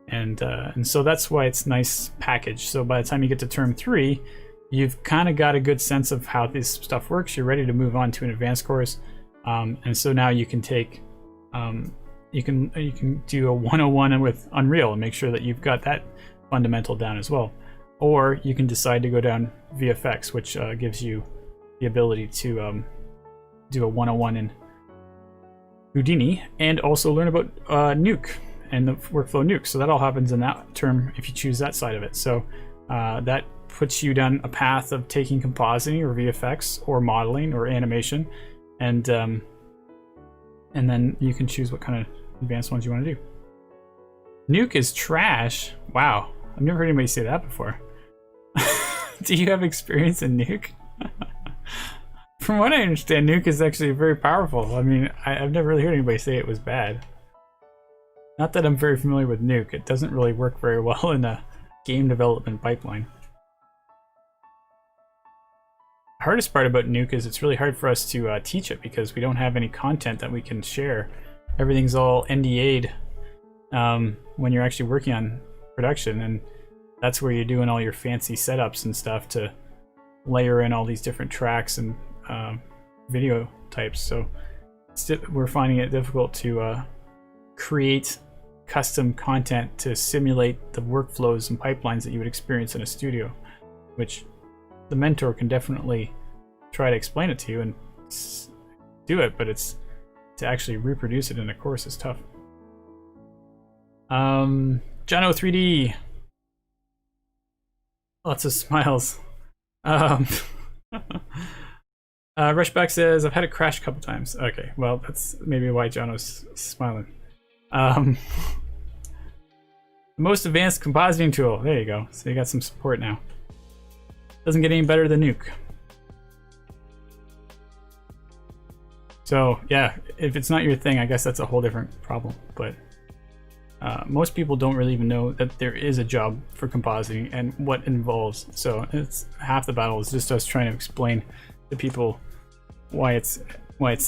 And so that's why it's nice package. So by the time you get to term 3, you've kind of got a good sense of how this stuff works. You're ready to move on to an advanced course. And so now you can take, you can do a 101 with Unreal and make sure that you've got that fundamental down as well. Or you can decide to go down VFX, which gives you the ability to do a 101 in Houdini, and also learn about Nuke and the workflow Nuke. So that all happens in that term if you choose that side of it. So that puts you down a path of taking compositing or VFX or modeling or animation, and and then you can choose what kind of advanced ones you want to do. Nuke is trash. Wow, I've never heard anybody say that before. Do you have experience in Nuke? From what I understand, Nuke is actually very powerful. I mean, I've never really heard anybody say it was bad. Not that I'm very familiar with Nuke. It doesn't really work very well in a game development pipeline. The hardest part about Nuke is it's really hard for us to teach it because we don't have any content that we can share. Everything's all NDA'd when you're actually working on production, and that's where you're doing all your fancy setups and stuff to layer in all these different tracks and video types. So we're finding it difficult to create custom content to simulate the workflows and pipelines that you would experience in a studio, which the mentor can definitely try to explain it to you and do it, but it's to actually reproduce it in a course is tough. Jono 3D, lots of smiles. Rushback says, I've had a crash a couple times. Okay, well, that's maybe why Jono's smiling. The most advanced compositing tool. There you go. So you got some support now. Doesn't get any better than Nuke. So yeah, if it's not your thing, I guess that's a whole different problem. But most people don't really even know that there is a job for compositing and what it involves. So it's half the battle is just us trying to explain to people why it's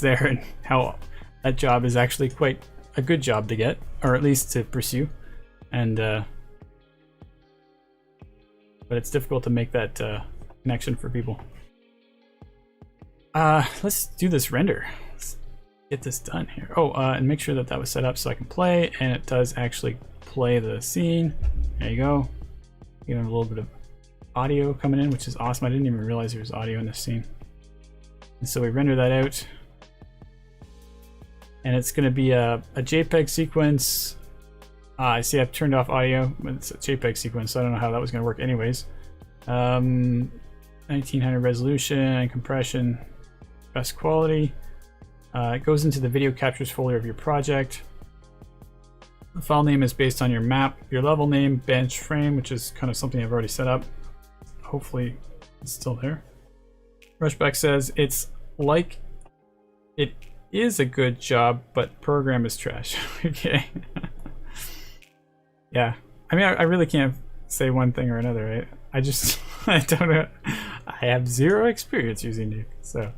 there and how that job is actually quite a good job to get, or at least to pursue. And but it's difficult to make that connection for people. Let's do this render. Let's get this done here. Oh, and make sure that that was set up so I can play, and it does actually play the scene. There you go. Even a little bit of audio coming in, which is awesome. I didn't even realize there was audio in this scene. And so we render that out. And it's going to be a JPEG sequence. I see I've turned off audio, but it's a JPEG sequence, so I don't know how that was going to work anyways. 1900 resolution and compression, best quality. It goes into the video captures folder of your project. The file name is based on your map, your level name, bench frame, which is kind of something I've already set up. Hopefully it's still there. Rushback says it's like it is a good job, but program is trash. Okay. Yeah, I mean, I really can't say one thing or another, right? I just, I don't know. I have zero experience using Nuke, so.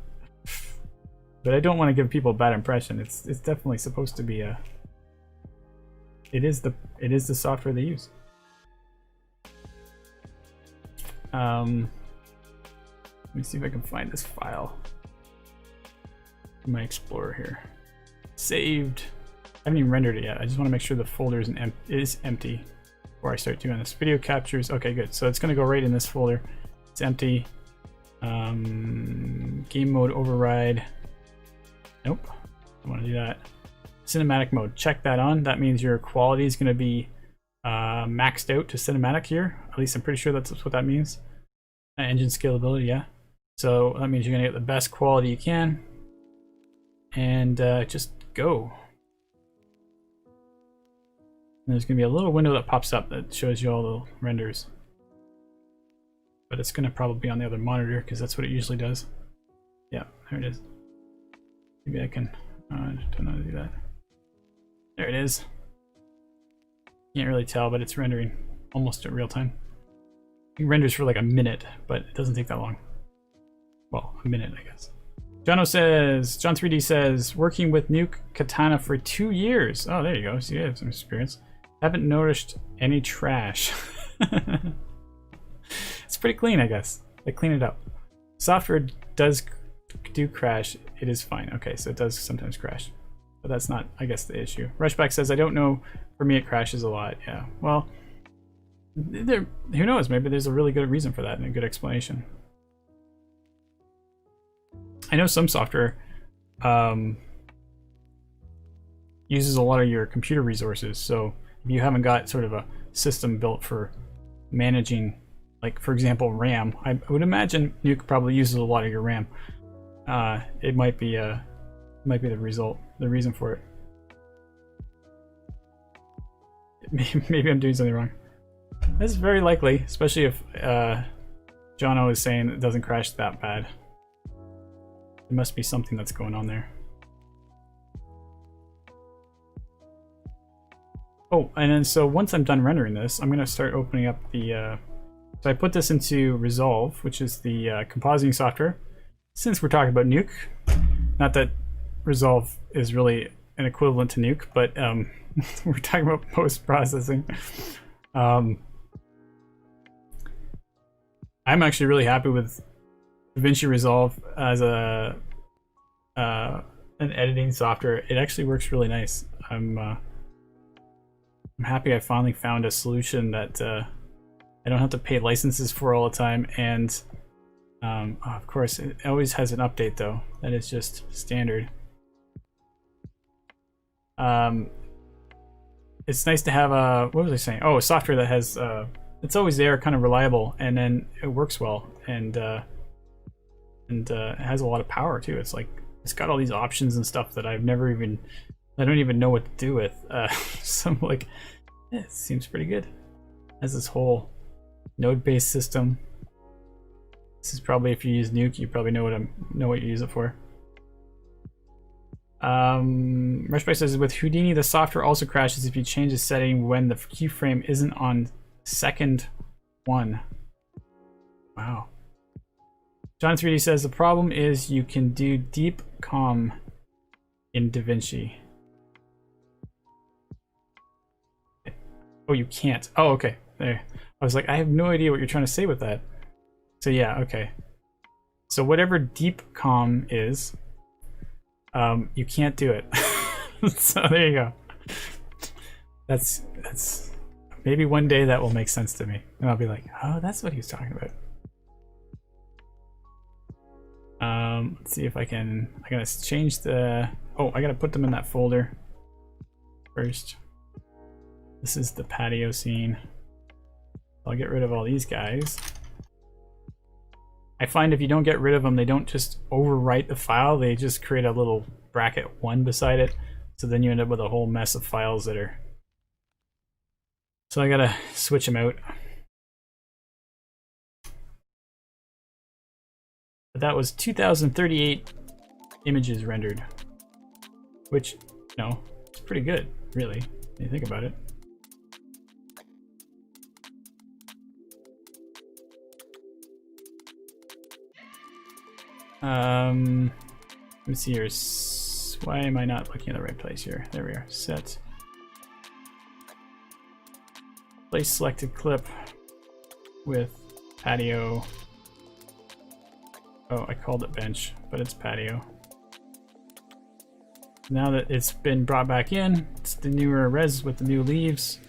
But I don't want to give people a bad impression. It's definitely supposed to be a. It is the software they use. Let me see if I can find this file in my Explorer here. Saved. I haven't even rendered it yet. I just want to make sure the folder is empty before I start doing this. Video captures. Okay, good. So it's going to go right in this folder. It's empty. Game mode override. Nope. I want to do that. Cinematic mode. Check that on. That means your quality is going to be maxed out to cinematic here. At least I'm pretty sure that's what that means. Engine scalability, yeah. So that means you're going to get the best quality you can. And just go. And there's going to be a little window that pops up that shows you all the renders. But it's going to probably be on the other monitor because that's what it usually does. Yeah, there it is. Maybe I can, don't know how to do that. There it is. Can't really tell, but it's rendering almost at real time. It renders for like a minute, but it doesn't take that long. Well, a minute, I guess. John 3D says, working with Nuke Katana for 2 years. Oh, there you go. So you have some experience. Haven't noticed any trash. It's pretty clean, I guess. They clean it up. Software does do crash. It is fine. Okay, so it does sometimes crash. But that's not, I guess, the issue. Rushback says, I don't know. For me, it crashes a lot. Yeah, well, who knows? Maybe there's a really good reason for that and a good explanation. I know some software uses a lot of your computer resources. So if you haven't got sort of a system built for managing, like for example, RAM, I would imagine Nuke probably uses a lot of your RAM. It might be the result. the reason for it. Maybe I'm doing something wrong. That's very likely, especially if Jono is saying it doesn't crash that bad. There must be something that's going on there. Oh, and then so once I'm done rendering this, I'm going to start opening up the... so I put this into Resolve, which is the compositing software. Since we're talking about Nuke, not that Resolve is really an equivalent to Nuke, but we're talking about post-processing. I'm actually really happy with DaVinci Resolve as an editing software. It actually works really nice. I'm happy I finally found a solution that I don't have to pay licenses for all the time, and of course it always has an update though. That is just standard. It's nice to have a, what was I saying? Oh, a software that has it's always there, kind of reliable, and then it works well, and it has a lot of power too. It's like it's got all these options and stuff that I don't even know what to do with. So I'm like, yeah, it seems pretty good. It has this whole node-based system. This is probably, if you use Nuke, you probably know what you use it for. Rushbike says, with Houdini, the software also crashes if you change the setting when the keyframe isn't on second one. Wow. John 3D says, the problem is you can do deep com in DaVinci. Oh, you can't. Oh, okay. There. I was like, I have no idea what you're trying to say with that. So yeah, okay. So whatever deep com is, you can't do it. So there you go. That's maybe one day that will make sense to me, and I'll be like, oh, that's what he was talking about. Let's see if I gotta change the, oh, I gotta put them in that folder first. This is the patio scene. I'll get rid of all these guys. I find if you don't get rid of them, they don't just overwrite the file, they just create a little bracket 1 beside it. So then you end up with a whole mess of files that are... So I gotta switch them out. But that was 2038 images rendered. Which, no, it's pretty good, really, when you think about it. Let me see here. Why am I not looking in the right place here? There we are. Set. Place selected clip with patio. Oh, I called it bench, but it's patio. Now that it's been brought back in, it's the newer res with the new leaves.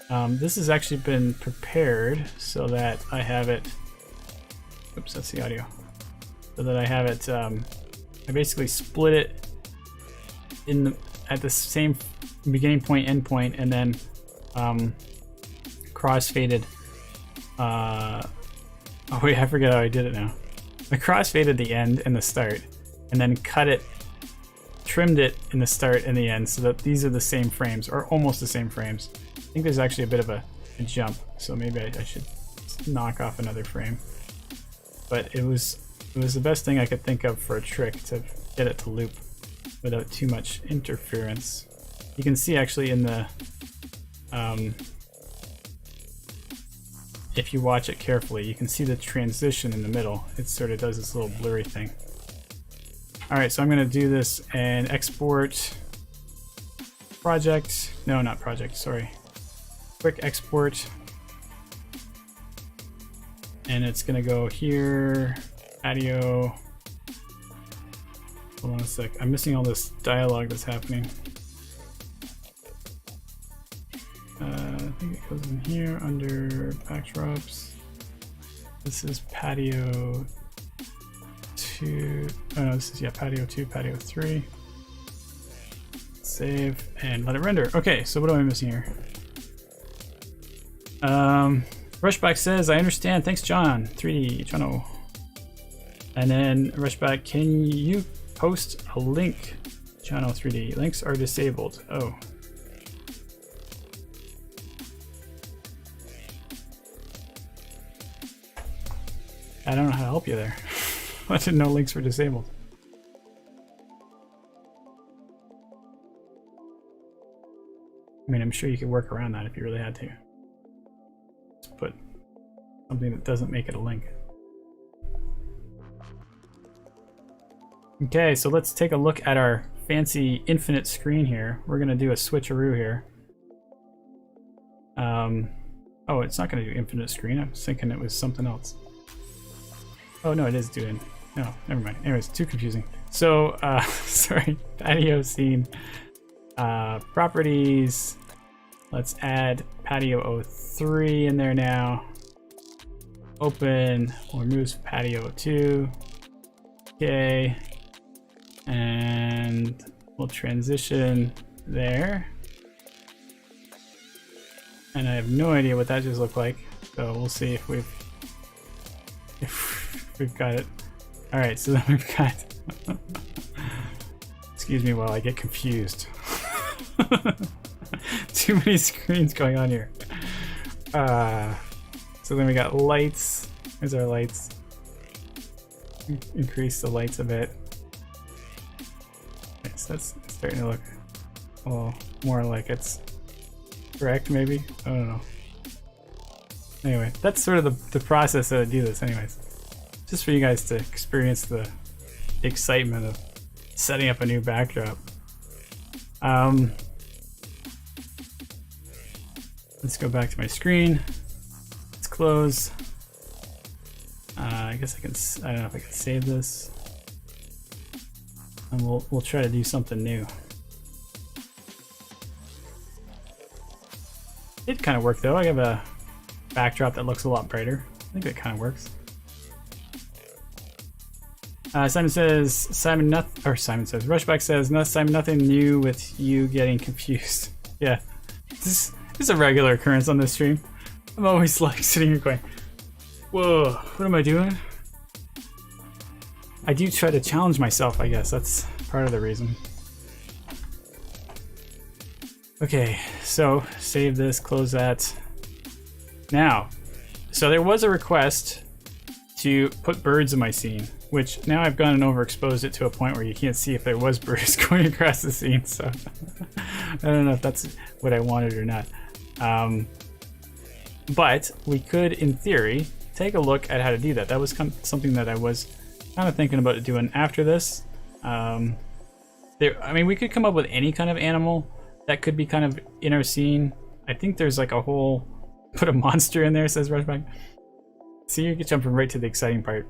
This has actually been prepared so that I have it. Oops, that's the audio. So that I have it, I basically split it at the same beginning point, end point, and then cross-faded. Oh wait, I forget how I did it now. I cross-faded the end and the start, and then trimmed it in the start and the end, so that these are the same frames, or almost the same frames. I think there's actually a bit of a jump, so maybe I should knock off another frame. But it was the best thing I could think of for a trick to get it to loop without too much interference. You can see actually in the, if you watch it carefully, you can see the transition in the middle. It sort of does this little blurry thing. Alright, so I'm going to do this and export project. No, not project, sorry. Quick export. And it's going to go here. Patio. Hold on a sec. I'm missing all this dialogue that's happening. I think it goes in here under backdrops. This is patio 2. Oh no, this is, yeah, patio 2, patio 3. Save and let it render. Okay, so what am I missing here? Rushback says, I understand. Thanks, John. 3D, Jono. And then Rushback, can you post a link Channel 3D. Links are disabled. Oh. I don't know how to help you there. I didn't know links were disabled. I mean, I'm sure you could work around that if you really had to. Just put something that doesn't make it a link. Okay, so let's take a look at our fancy infinite screen here. We're gonna do a switcheroo here. Oh, it's not gonna do infinite screen. I was thinking it was something else. Oh no, it is doing. No, never mind. Anyways, too confusing. So, sorry, patio scene. Properties. Let's add patio 03 in there now. Open. We'll remove patio 02. Okay. And we'll transition there. And I have no idea what that just looked like. So we'll see if we've got it. All right, so then we've got. Excuse me while I get confused. Too many screens going on here. So then we got lights. Here's our lights. Increase the lights a bit. Okay, so that's starting to look a little more like it's correct, maybe. I don't know. Anyway, that's sort of the process that I do this, anyways. Just for you guys to experience the excitement of setting up a new backdrop. Let's go back to my screen. Let's close. I guess I don't know if I can save this. And we'll try to do something new. It kind of worked though. I have a backdrop that looks a lot brighter. I think that kind of works. Simon says Rushback says Simon, nothing new with you getting confused. Yeah, this is a regular occurrence on this stream. I'm always like sitting here going, whoa, what am I doing? I do try to challenge myself, I guess. That's part of the reason. Okay, so save this, close that. Now, so there was a request to put birds in my scene, which now I've gone and overexposed it to a point where you can't see if there was birds going across the scene, so I don't know if that's what I wanted or not. But we could, in theory, take a look at how to do that. That was something that I was kind of thinking about doing after this. I mean, we could come up with any kind of animal that could be kind of in our scene. I think there's like a whole, put a monster in there, says Rushback. See, you're jumping right to the exciting part.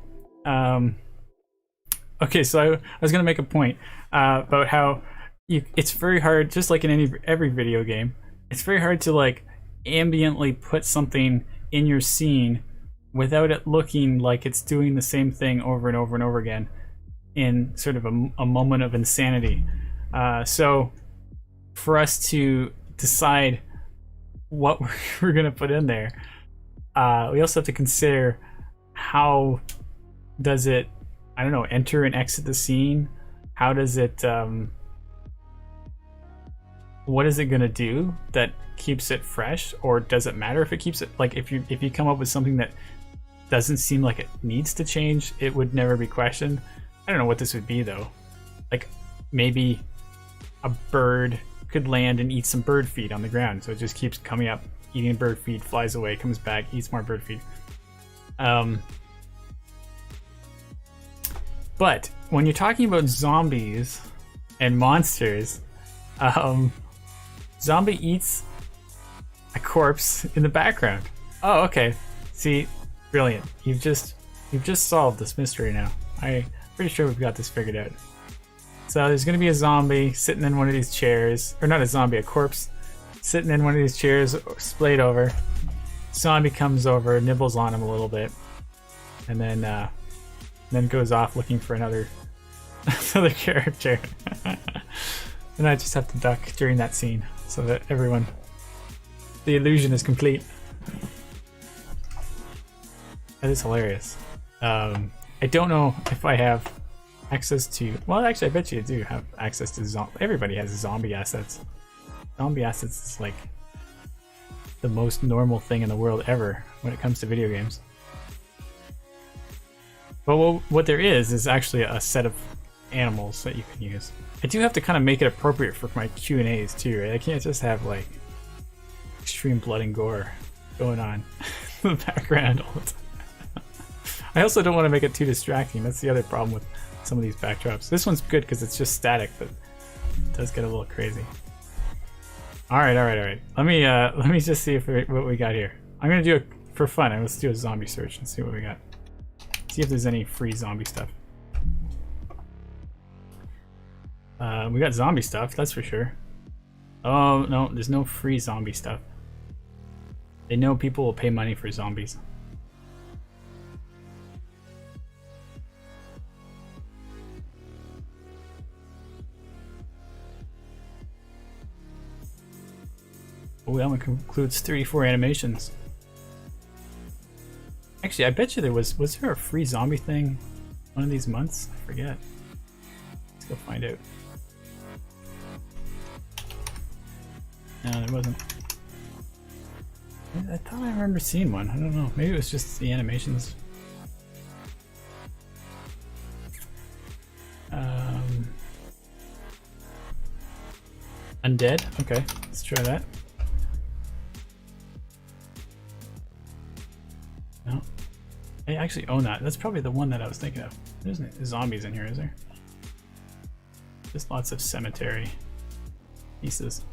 Okay, so I was gonna make a point about how it's very hard, just like in every video game, it's very hard to like ambiently put something in your scene without it looking like it's doing the same thing over and over and over again in sort of a moment of insanity. So for us to decide what we're gonna put in there, we also have to consider how does it, I don't know, enter and exit the scene? How does it, what is it gonna do that keeps it fresh? Or does it matter if it keeps it, like if you come up with something that doesn't seem like it needs to change, it would never be questioned. I don't know what this would be though. Like maybe a bird could land and eat some bird feed on the ground, so it just keeps coming up, eating bird feed, flies away, comes back, eats more bird feed. But when you're talking about zombies and monsters, zombie eats a corpse in the background. Oh, okay. See, brilliant. You've just solved this mystery now. I'm pretty sure we've got this figured out. So there's gonna be a zombie sitting in one of these chairs, or not a zombie, a corpse sitting in one of these chairs, splayed over. Zombie comes over, nibbles on him a little bit, and then goes off looking for another character. And I just have to duck during that scene so that the illusion is complete. That is hilarious. I don't know if I have access to, well, actually, I bet you do have access to everybody has zombie assets. Zombie assets is like the most normal thing in the world ever when it comes to video games. But what there is actually a set of animals that you can use. I do have to kind of make it appropriate for my Q&As too, right? I can't just have like extreme blood and gore going on in the background all the time. I also don't want to make it too distracting. That's the other problem with some of these backdrops. This one's good because it's just static, but it does get a little crazy. All right. Let me just see what we got here. I'm gonna do it for fun. Let's do a zombie search and see what we got. See if there's any free zombie stuff. We got zombie stuff, that's for sure. Oh no, there's no free zombie stuff. They know people will pay money for zombies. Oh, that one includes 34 animations. Actually, I bet you there was there a free zombie thing one of these months? I forget. Let's go find out. No, there wasn't. I thought I remember seeing one. I don't know. Maybe it was just the animations. Undead? Okay, let's try that. No. I actually own that. That's probably the one that I was thinking of. There's no zombies in here, is there? Just lots of cemetery pieces.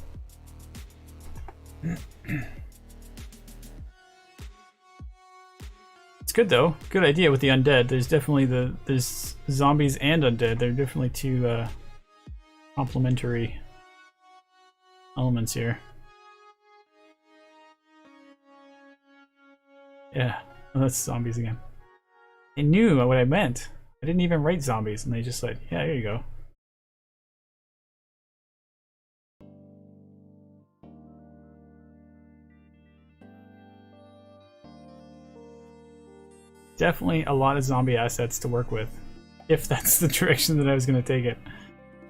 It's good though. Good idea with the undead. There's definitely there's zombies and undead. They're definitely two complementary elements here. Yeah, well, that's zombies again. They knew what I meant. I didn't even write zombies, and they just said, "Yeah, here you go." Definitely a lot of zombie assets to work with, if that's the direction that I was going to take it.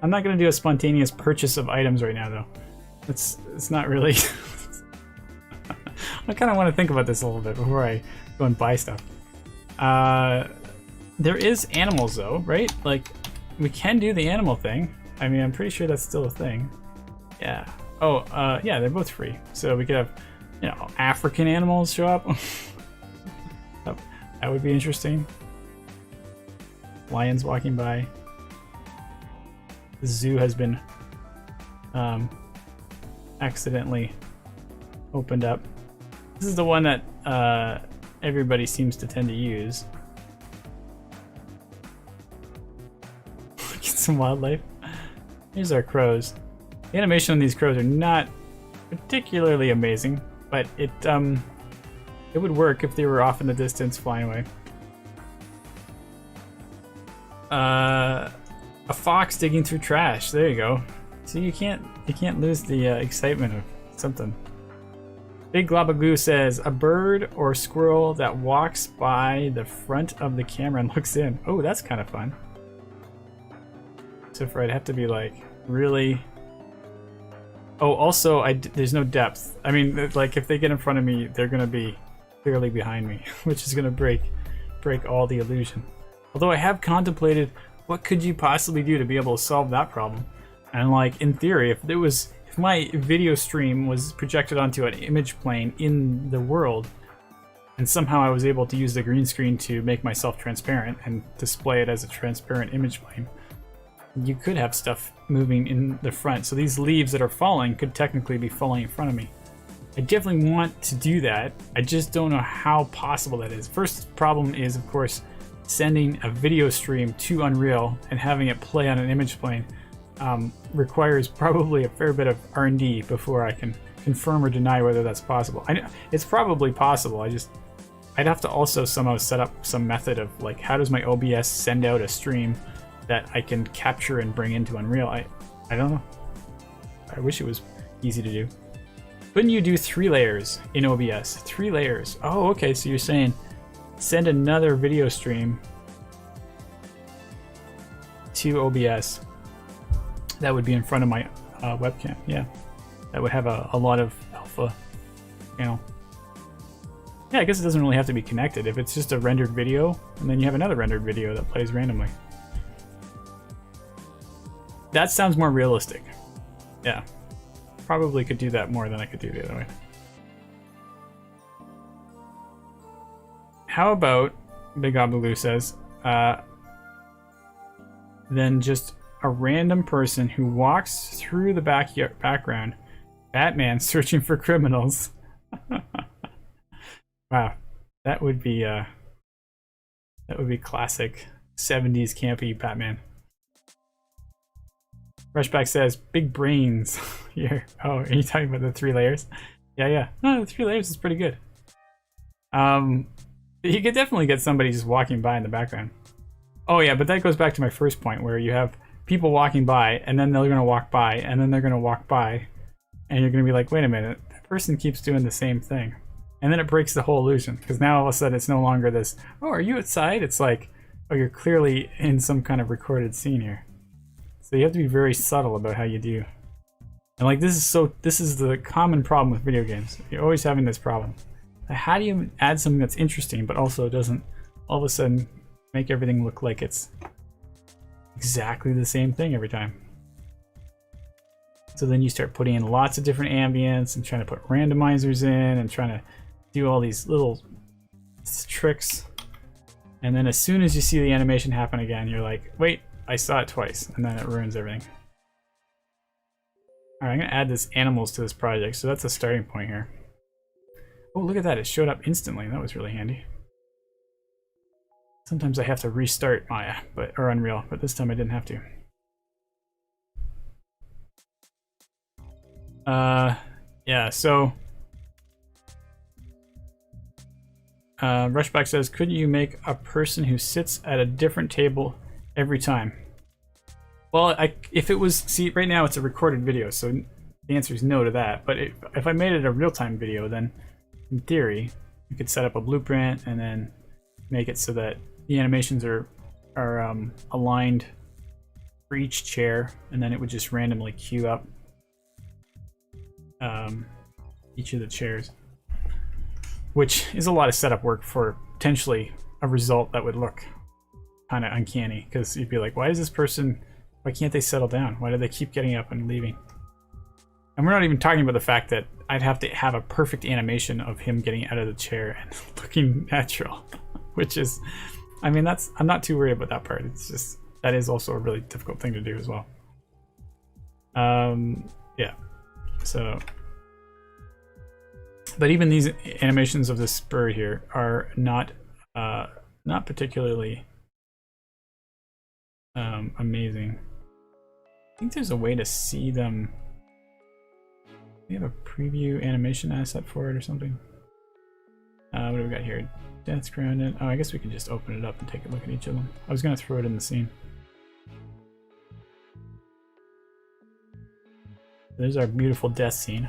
I'm not going to do a spontaneous purchase of items right now, though. It's not really. I kind of want to think about this a little bit before I go and buy stuff. There is animals, though, right? Like, we can do the animal thing. I mean, I'm pretty sure that's still a thing. Yeah. Oh, yeah, they're both free. So we could have, you know, African animals show up. That would be interesting. Lions walking by. The zoo has been accidentally opened up. This is the one that everybody seems to tend to use. Get some wildlife. Here's our crows. The animation on these crows are not particularly amazing, but it would work if they were off in the distance flying away. A fox digging through trash. There you go. So you can't lose the excitement of something. Big Globagoo says a bird or squirrel that walks by the front of the camera and looks in. Oh, that's kind of fun. So for I'd have to be like really. Oh, also there's no depth. I mean, like if they get in front of me, they're gonna be clearly behind me, which is gonna break all the illusion. Although I have contemplated what could you possibly do to be able to solve that problem. And like in theory, if my video stream was projected onto an image plane in the world, and somehow I was able to use the green screen to make myself transparent and display it as a transparent image plane, you could have stuff moving in the front. So these leaves that are falling could technically be falling in front of me. I definitely want to do that. I just don't know how possible that is. First problem is, of course, sending a video stream to Unreal and having it play on an image plane requires probably a fair bit of R&D before I can confirm or deny whether that's possible. I know it's probably possible. I'd have to also somehow set up some method of like, how does my OBS send out a stream that I can capture and bring into Unreal? I don't know. I wish it was easy to do. Couldn't you do 3 layers in OBS? 3 layers. Oh, okay. So you're saying send another video stream to OBS that would be in front of my webcam. Yeah, that would have a lot of alpha channel. Yeah, I guess it doesn't really have to be connected. If it's just a rendered video, and then you have another rendered video that plays randomly. That sounds more realistic. Yeah, probably could do that more than I could do the other way. How about, Big Abaloo says, then just a random person who walks through the background, Batman searching for criminals. Wow, that would be classic 70s campy Batman. Rushback says, big brains here. Oh, are you talking about the 3 layers? Yeah. No, the 3 layers is pretty good. You could definitely get somebody just walking by in the background. Oh yeah, but that goes back to my first point where you have people walking by and then they're going to walk by and then they're going to walk by and you're going to be like, wait a minute, that person keeps doing the same thing. And then it breaks the whole illusion because now all of a sudden it's no longer this, oh, are you outside? It's like, oh, you're clearly in some kind of recorded scene here. So you have to be very subtle about how you do. And like this is the common problem with video games. You're always having this problem. How do you add something that's interesting but also doesn't all of a sudden make everything look like it's exactly the same thing every time? So then you start putting in lots of different ambience and trying to put randomizers in and trying to do all these little tricks. And then as soon as you see the animation happen again, you're like, wait, I saw it twice, and then it ruins everything. Alright, I'm gonna add this animals to this project, so that's a starting point here. Oh, look at that, it showed up instantly. That was really handy. Sometimes I have to restart Maya, or Unreal, but this time I didn't have to. Yeah, so Rushback says, couldn't you make a person who sits at a different table every time? Well, if it was, see, right now it's a recorded video, so the answer is no to that. But if I made it a real-time video, then in theory, you could set up a blueprint and then make it so that the animations are aligned for each chair, and then it would just randomly queue up each of the chairs, which is a lot of setup work for potentially a result that would look kind of uncanny, because you'd be like, why can't they settle down? Why do they keep getting up and leaving? And we're not even talking about the fact that I'd have to have a perfect animation of him getting out of the chair and looking natural, which is, I mean, I'm not too worried about that part. It's just, that is also a really difficult thing to do as well. Yeah, so, but even these animations of this bird here are not particularly amazing. I think there's a way to see them. We have a preview animation asset for it or something. What do we got here? Death's grounded. Oh, I guess we can just open it up and take a look at each of them. I was gonna throw it in the scene. There's our beautiful death scene.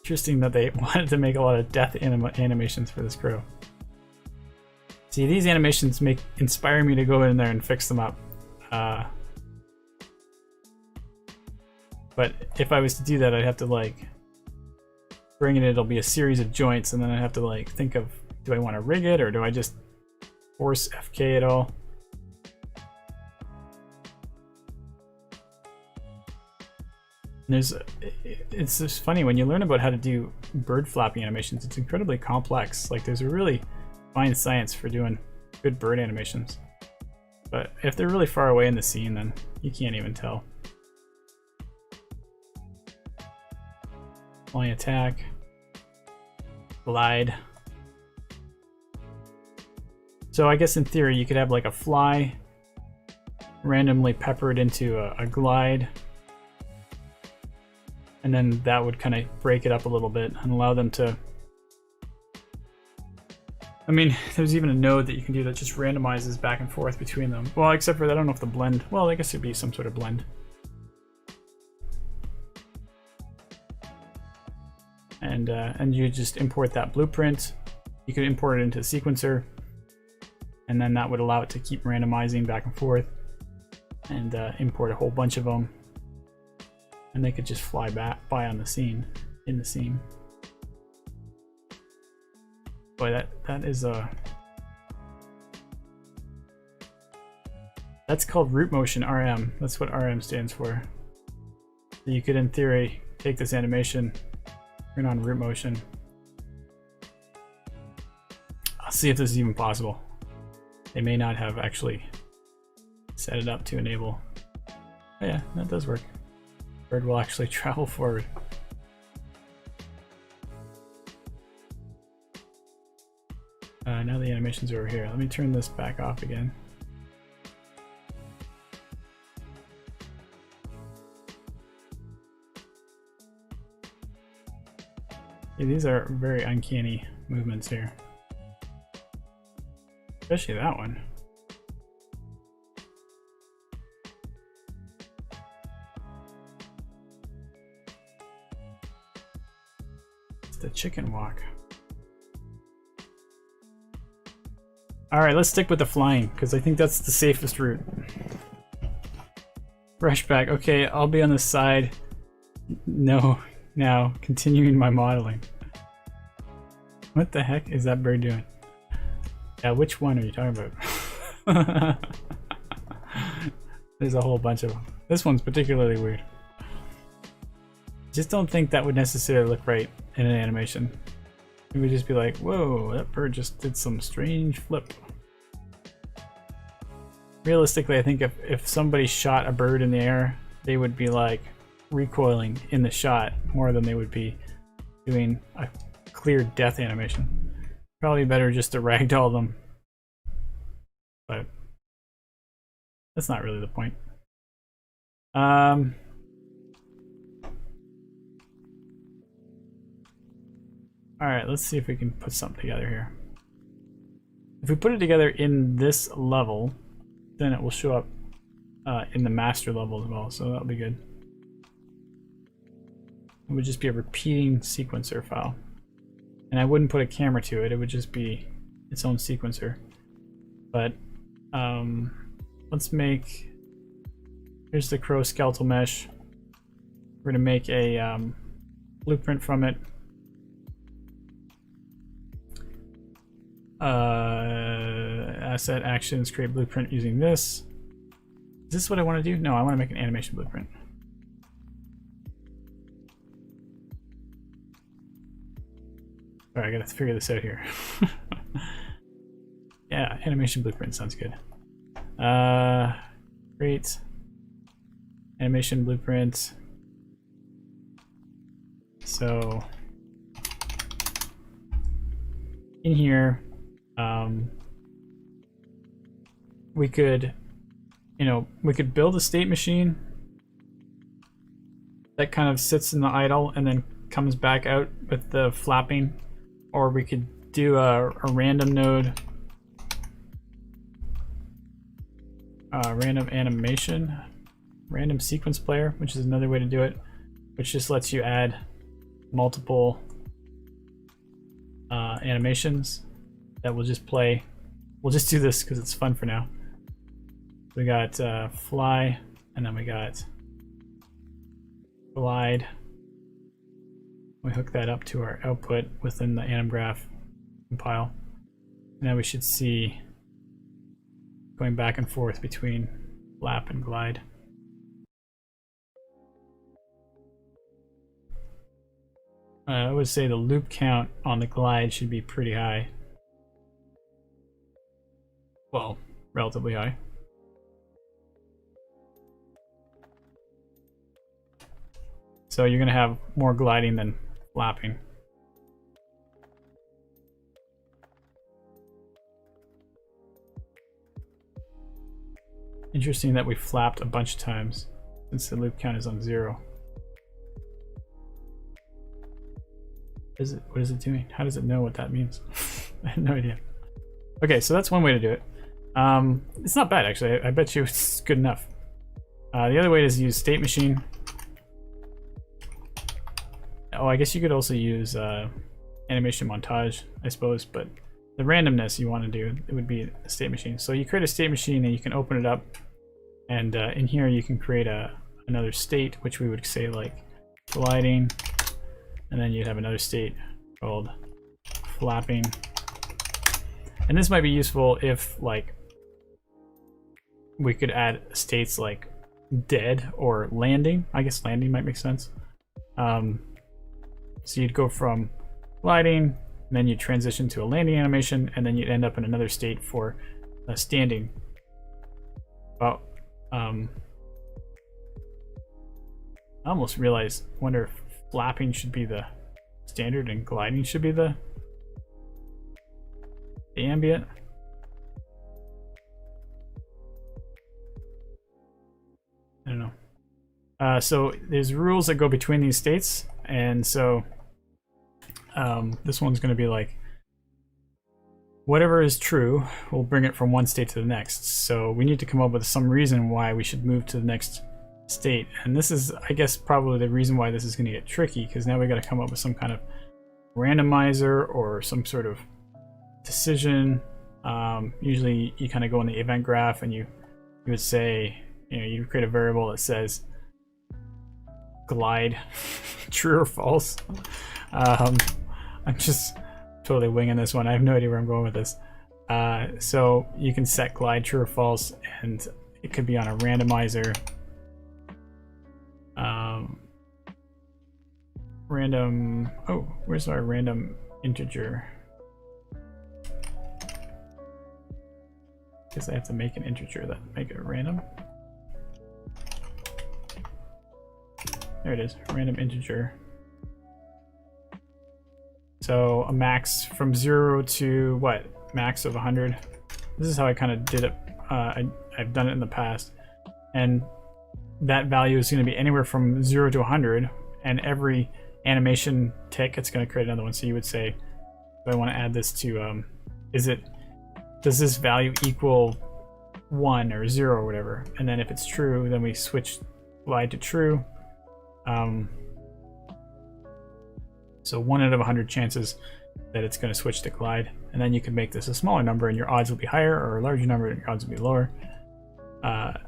Interesting that they wanted to make a lot of death animations for this crew. See, these animations inspire me to go in there and fix them up. But if I was to do that, I'd have to like bring it in. It'll be a series of joints, and then I'd have to like think of, do I want to rig it or do I just force FK it all? It's just funny when you learn about how to do bird flapping animations. It's incredibly complex. Like there's a really fine science for doing good bird animations, but if they're really far away in the scene, then you can't even tell. Flying attack, glide. So I guess in theory you could have like a fly randomly peppered into a glide, and then that would kind of break it up a little bit and allow them to, I mean, there's even a node that you can do that just randomizes back and forth between them. Well, except for that, I don't know if the blend, well, I guess it'd be some sort of blend. And you just import that blueprint you could import it into a sequencer, and then that would allow it to keep randomizing back and forth, and import a whole bunch of them, and they could just fly by on the scene, in the scene. Boy, that is a... That's called root motion, RM. That's what RM stands for. So you could, in theory, take this animation, turn on root motion. I'll see if this is even possible. They may not have actually set it up to enable. Oh yeah, that does work. Bird will actually travel forward. Now the animations are over here. Let me turn this back off again. Yeah, these are very uncanny movements here. Especially that one. It's the chicken walk. Alright, let's stick with the flying, because I think that's the safest route. Brush back. Okay, I'll be on the side. No, now continuing my modeling. What the heck is that bird doing? Yeah, which one are you talking about? There's a whole bunch of them. This one's particularly weird. Just don't think that would necessarily look right in an animation. It would just be like, whoa, that bird just did some strange flip. Realistically, I think if somebody shot a bird in the air, they would be like recoiling in the shot more than they would be doing a clear death animation. Probably better just to ragdoll them. But that's not really the point. Alright, let's see if we can put something together here. If we put it together in this level, then it will show up in the master level as well, so that'll be good. It would just be a repeating sequencer file. And I wouldn't put a camera to it, it would just be its own sequencer. But let's make, here's the crow skeletal mesh. We're gonna make a blueprint from it. Asset actions, create blueprint using this. Is this what I want to do? No, I want to make an animation blueprint. Alright, I gotta figure this out here. Yeah, animation blueprint sounds good. Create animation blueprint. So in here, we could, we could build a state machine that kind of sits in the idle and then comes back out with the flapping, or we could do a random node, random animation, random sequence player, which is another way to do it, which just lets you add multiple animations that will just play. We'll just do this because it's fun for now. We got fly, and then we got glide. We hook that up to our output within the animgraph compile. Now we should see going back and forth between flap and glide. I would say the loop count on the glide should be pretty high. Well, relatively high. So you're going to have more gliding than flapping. Interesting that we flapped a bunch of times since the loop count is on 0. What is it doing? How does it know what that means? I have no idea. Okay, so that's one way to do it. It's not bad actually. I bet you it's good enough. The other way is to use state machine. Oh, I guess you could also use animation montage, I suppose, but the randomness you want to do, it would be a state machine. So you create a state machine and you can open it up, and in here you can create another state, which we would say like gliding, and then you'd have another state called flapping. And this might be useful if like we could add states like dead or landing. I guess landing might make sense. So you'd go from gliding, and then you transition to a landing animation, and then you'd end up in another state for standing. Well, I almost realized, wonder if flapping should be the standard and gliding should be the ambient. I don't know. So there's rules that go between these states, and so this one's going to be like whatever is true, we'll bring it from one state to the next. So we need to come up with some reason why we should move to the next state, and this is, I guess, probably the reason why this is going to get tricky, because now we got to come up with some kind of randomizer or some sort of decision. Usually you kind of go in the event graph and you would say, you create a variable that says glide true or false. I'm just totally winging this one. I have no idea where I'm going with this. So you can set glide true or false, and it could be on a randomizer. Random, oh, where's our random integer? Guess I have to make an integer that make it random. There it is, random integer. So a max from 0 to what? Max of 100. This is how I kind of did it. I've done it in the past. And that value is going to be anywhere from 0 to 100. And every animation tick, it's going to create another one. So you would say, if I want to add this to, does this value equal 1 or 0 or whatever? And then if it's true, then we switch glide to true. So 1 out of 100 chances that it's going to switch to glide, and then you can make this a smaller number and your odds will be higher, or a larger number and your odds will be lower. And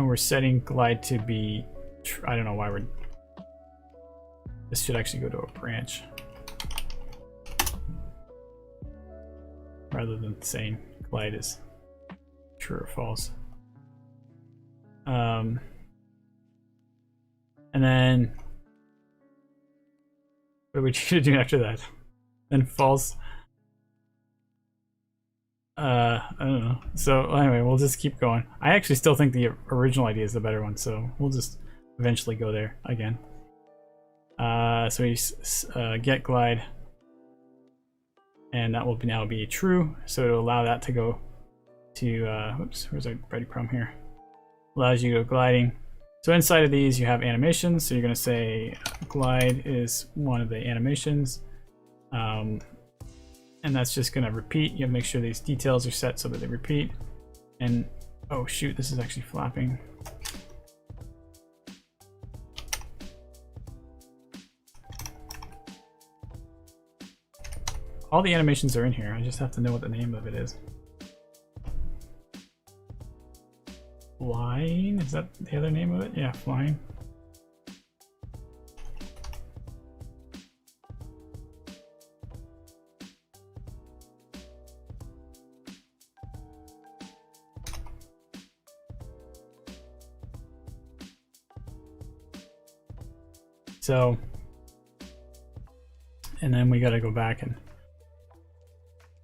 we're setting glide to be I don't know why we're, this should actually go to a branch rather than saying glide is true or false. And then what are we going to do after that? Then false. I don't know. So anyway, we'll just keep going. I actually still think the original idea is the better one, so we'll just eventually go there again. So we get glide, and that will now be true. So it'll allow that to go to, oops, where's our breadcrumb here? Allows you to go gliding. So inside of these you have animations, so you're going to say glide is one of the animations, and that's just going to repeat. You have to make sure these details are set so that they repeat. And oh shoot, this is actually flapping. All the animations are in here, I just have to know what the name of it is. Flying? Is that the other name of it? Yeah, flying. So, and then we got to go back and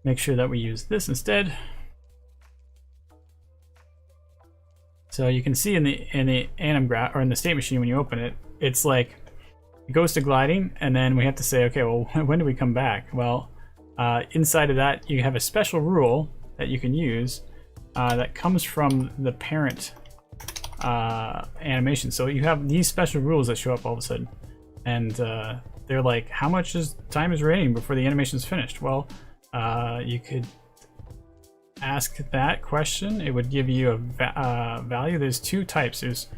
make sure that we use this instead. So you can see in the anim graph, or in the state machine, when you open it, it's like it goes to gliding, and then we have to say, okay, well, when do we come back? Well, inside of that, you have a special rule that you can use that comes from the parent animation. So you have these special rules that show up all of a sudden, and they're like, how much time is remaining before the animation is finished? Well, you could ask that question. It would give you a value. There's two types. There's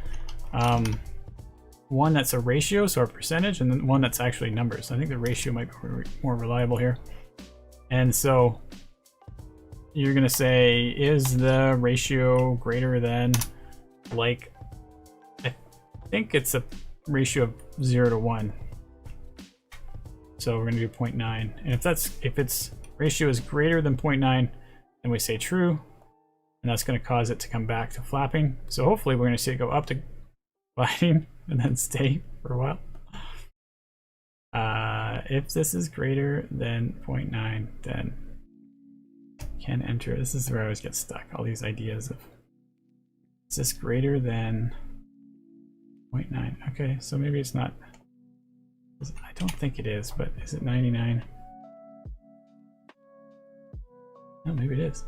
one that's a ratio, so a percentage, and then one that's actually numbers. I think the ratio might be more reliable here. And so you're gonna say, is the ratio greater than, like, I think it's a ratio of 0 to 1. So we're gonna do 0.9. And if its ratio is greater than 0.9, then we say true, and that's gonna cause it to come back to flapping. So hopefully we're gonna see it go up to gliding and then stay for a while. If this is greater than 0.9, then can enter. This is where I always get stuck. All these ideas of, is this greater than 0.9? Okay, so maybe it's not. I don't think it is, but is it 99? No, maybe it is.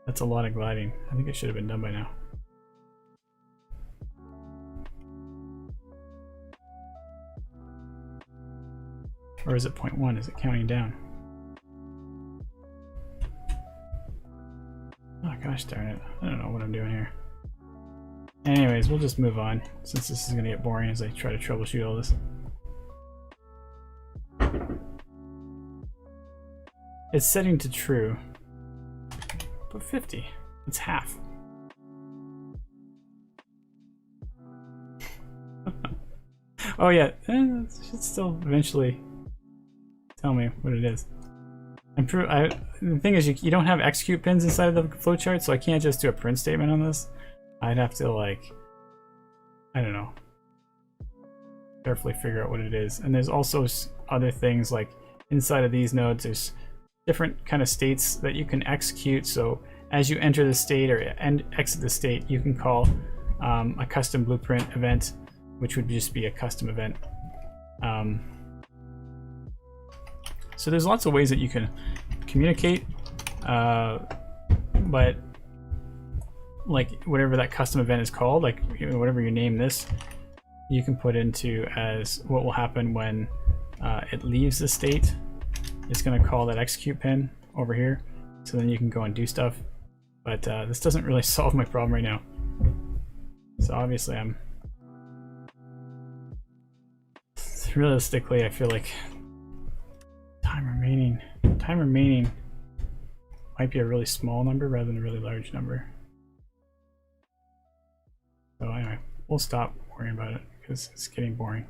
That's a lot of gliding. I think it should have been done by now. Or is it 0.1? Is it counting down? Oh gosh darn it. I don't know what I'm doing here. Anyways, we'll just move on, since this is going to get boring as I try to troubleshoot all this. It's setting to true. But 50. It's half. Oh yeah, it should still eventually tell me what it is. The thing is, you don't have execute pins inside of the flowchart, so I can't just do a print statement on this. I'd have to, like, I don't know, carefully figure out what it is. And there's also other things, like inside of these nodes, there's different kind of states that you can execute. So as you enter the state or exit the state, you can call a custom blueprint event, which would just be a custom event. So there's lots of ways that you can communicate, but like whatever that custom event is called, like whatever you name this, you can put into as what will happen when it leaves the state. It's going to call that execute pin over here, so then you can go and do stuff. But this doesn't really solve my problem right now. So obviously realistically, I feel like time remaining might be a really small number rather than a really large number. So anyway, we'll stop worrying about it because it's getting boring.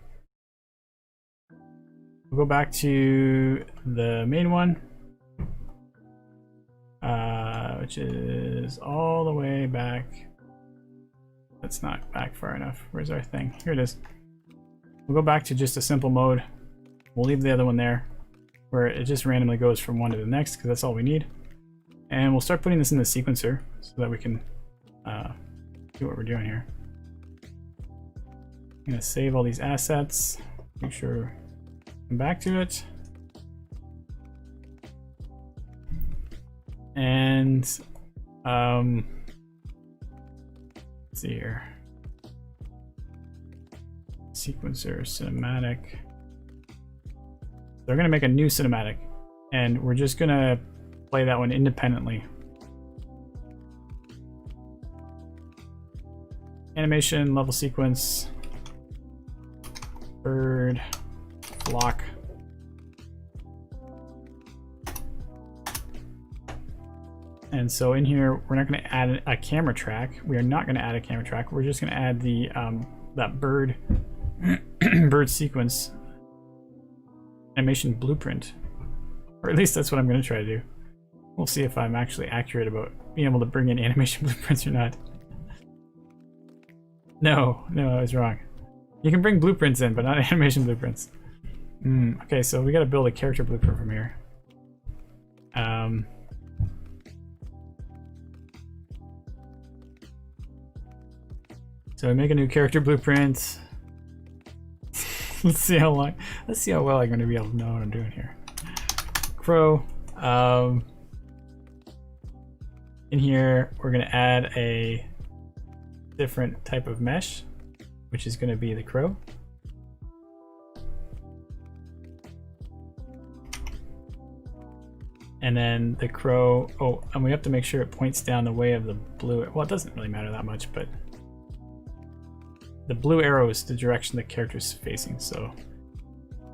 We'll go back to the main one, which is all the way back. That's not back far enough. Where's our thing? Here it is. We'll go back to just a simple mode. We'll leave the other one there, where it just randomly goes from one to the next, because that's all we need. And we'll start putting this in the sequencer so that we can do what we're doing here. I'm going to save all these assets, make sure come back to it. And let's see here. Sequencer, cinematic. They're going to make a new cinematic, and we're just going to play that one independently. Animation, level sequence, bird, flock. And so in here, we're not going to add a camera track. We are not going to add a camera track. We're just going to add the that bird bird sequence animation blueprint, or at least that's what I'm going to try to do. We'll see if I'm actually accurate about being able to bring in animation blueprints or not. No, I was wrong. You can bring blueprints in, but not animation blueprints. Okay, so we got to build a character blueprint from here. So I make a new character blueprint. Let's see how well I'm going to be able to know what I'm doing here. Crow. In here, we're going to add a different type of mesh, which is going to be the crow. And then the crow, oh, and we have to make sure it points down the way of the blue. Well, it doesn't really matter that much, but the blue arrow is the direction the character is facing. So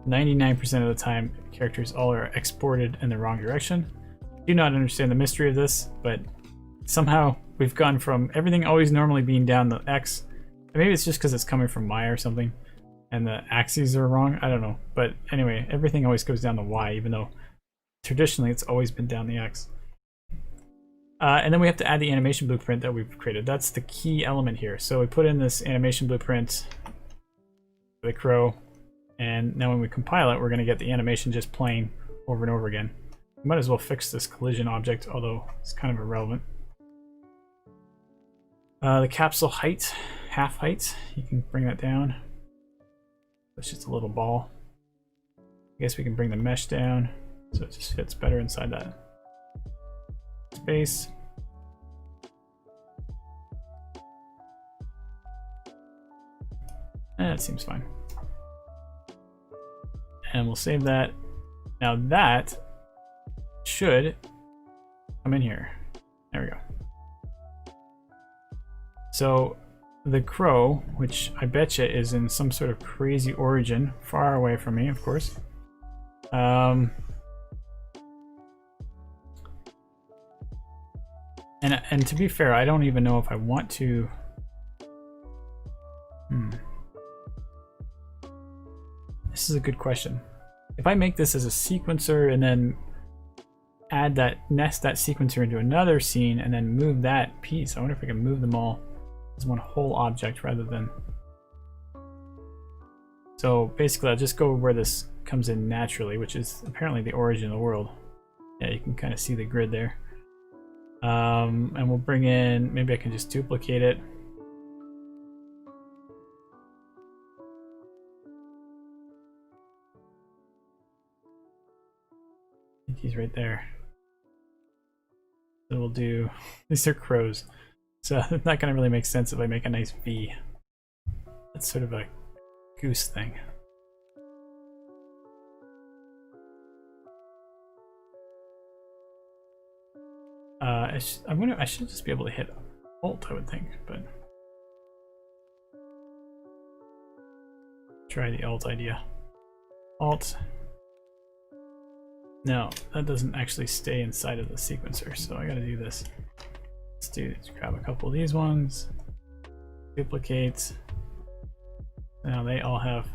99% of the time, characters all are exported in the wrong direction. Do not understand the mystery of this, but somehow we've gone from everything always normally being down the X. Maybe it's just because it's coming from Y or something, and the axes are wrong. I don't know. But anyway, everything always goes down the Y, even though traditionally it's always been down the X. And then we have to add the animation blueprint that we've created. That's the key element here. So we put in this animation blueprint for the crow, and now when we compile it, we're going to get the animation just playing over and over again. We might as well fix this collision object, although it's kind of irrelevant. The capsule height, half height, you can bring that down. It's just a little ball. I guess we can bring the mesh down so it just fits better inside that space. That seems fine. And we'll save that. Now that should come in here. There we go. So the crow, which I betcha is in some sort of crazy origin, far away from me, of course. And to be fair, I don't even know if I want to. This is a good question. If I make this as a sequencer and then add that, nest that sequencer into another scene and then move that piece, I wonder if I can move them all as one whole object rather than. So basically I'll just go where this comes in naturally, which is apparently the origin of the world. Yeah, you can kind of see the grid there. And we'll bring in, maybe I can just duplicate it. I think he's right there. So we'll do, these are crows. So it's not going to really make sense if I make a nice V. That's sort of a goose thing. I should just be able to hit Alt, I would think, but try the Alt idea. Alt. No, that doesn't actually stay inside of the sequencer, so I gotta do this. Let's grab a couple of these ones, duplicate. Now they all have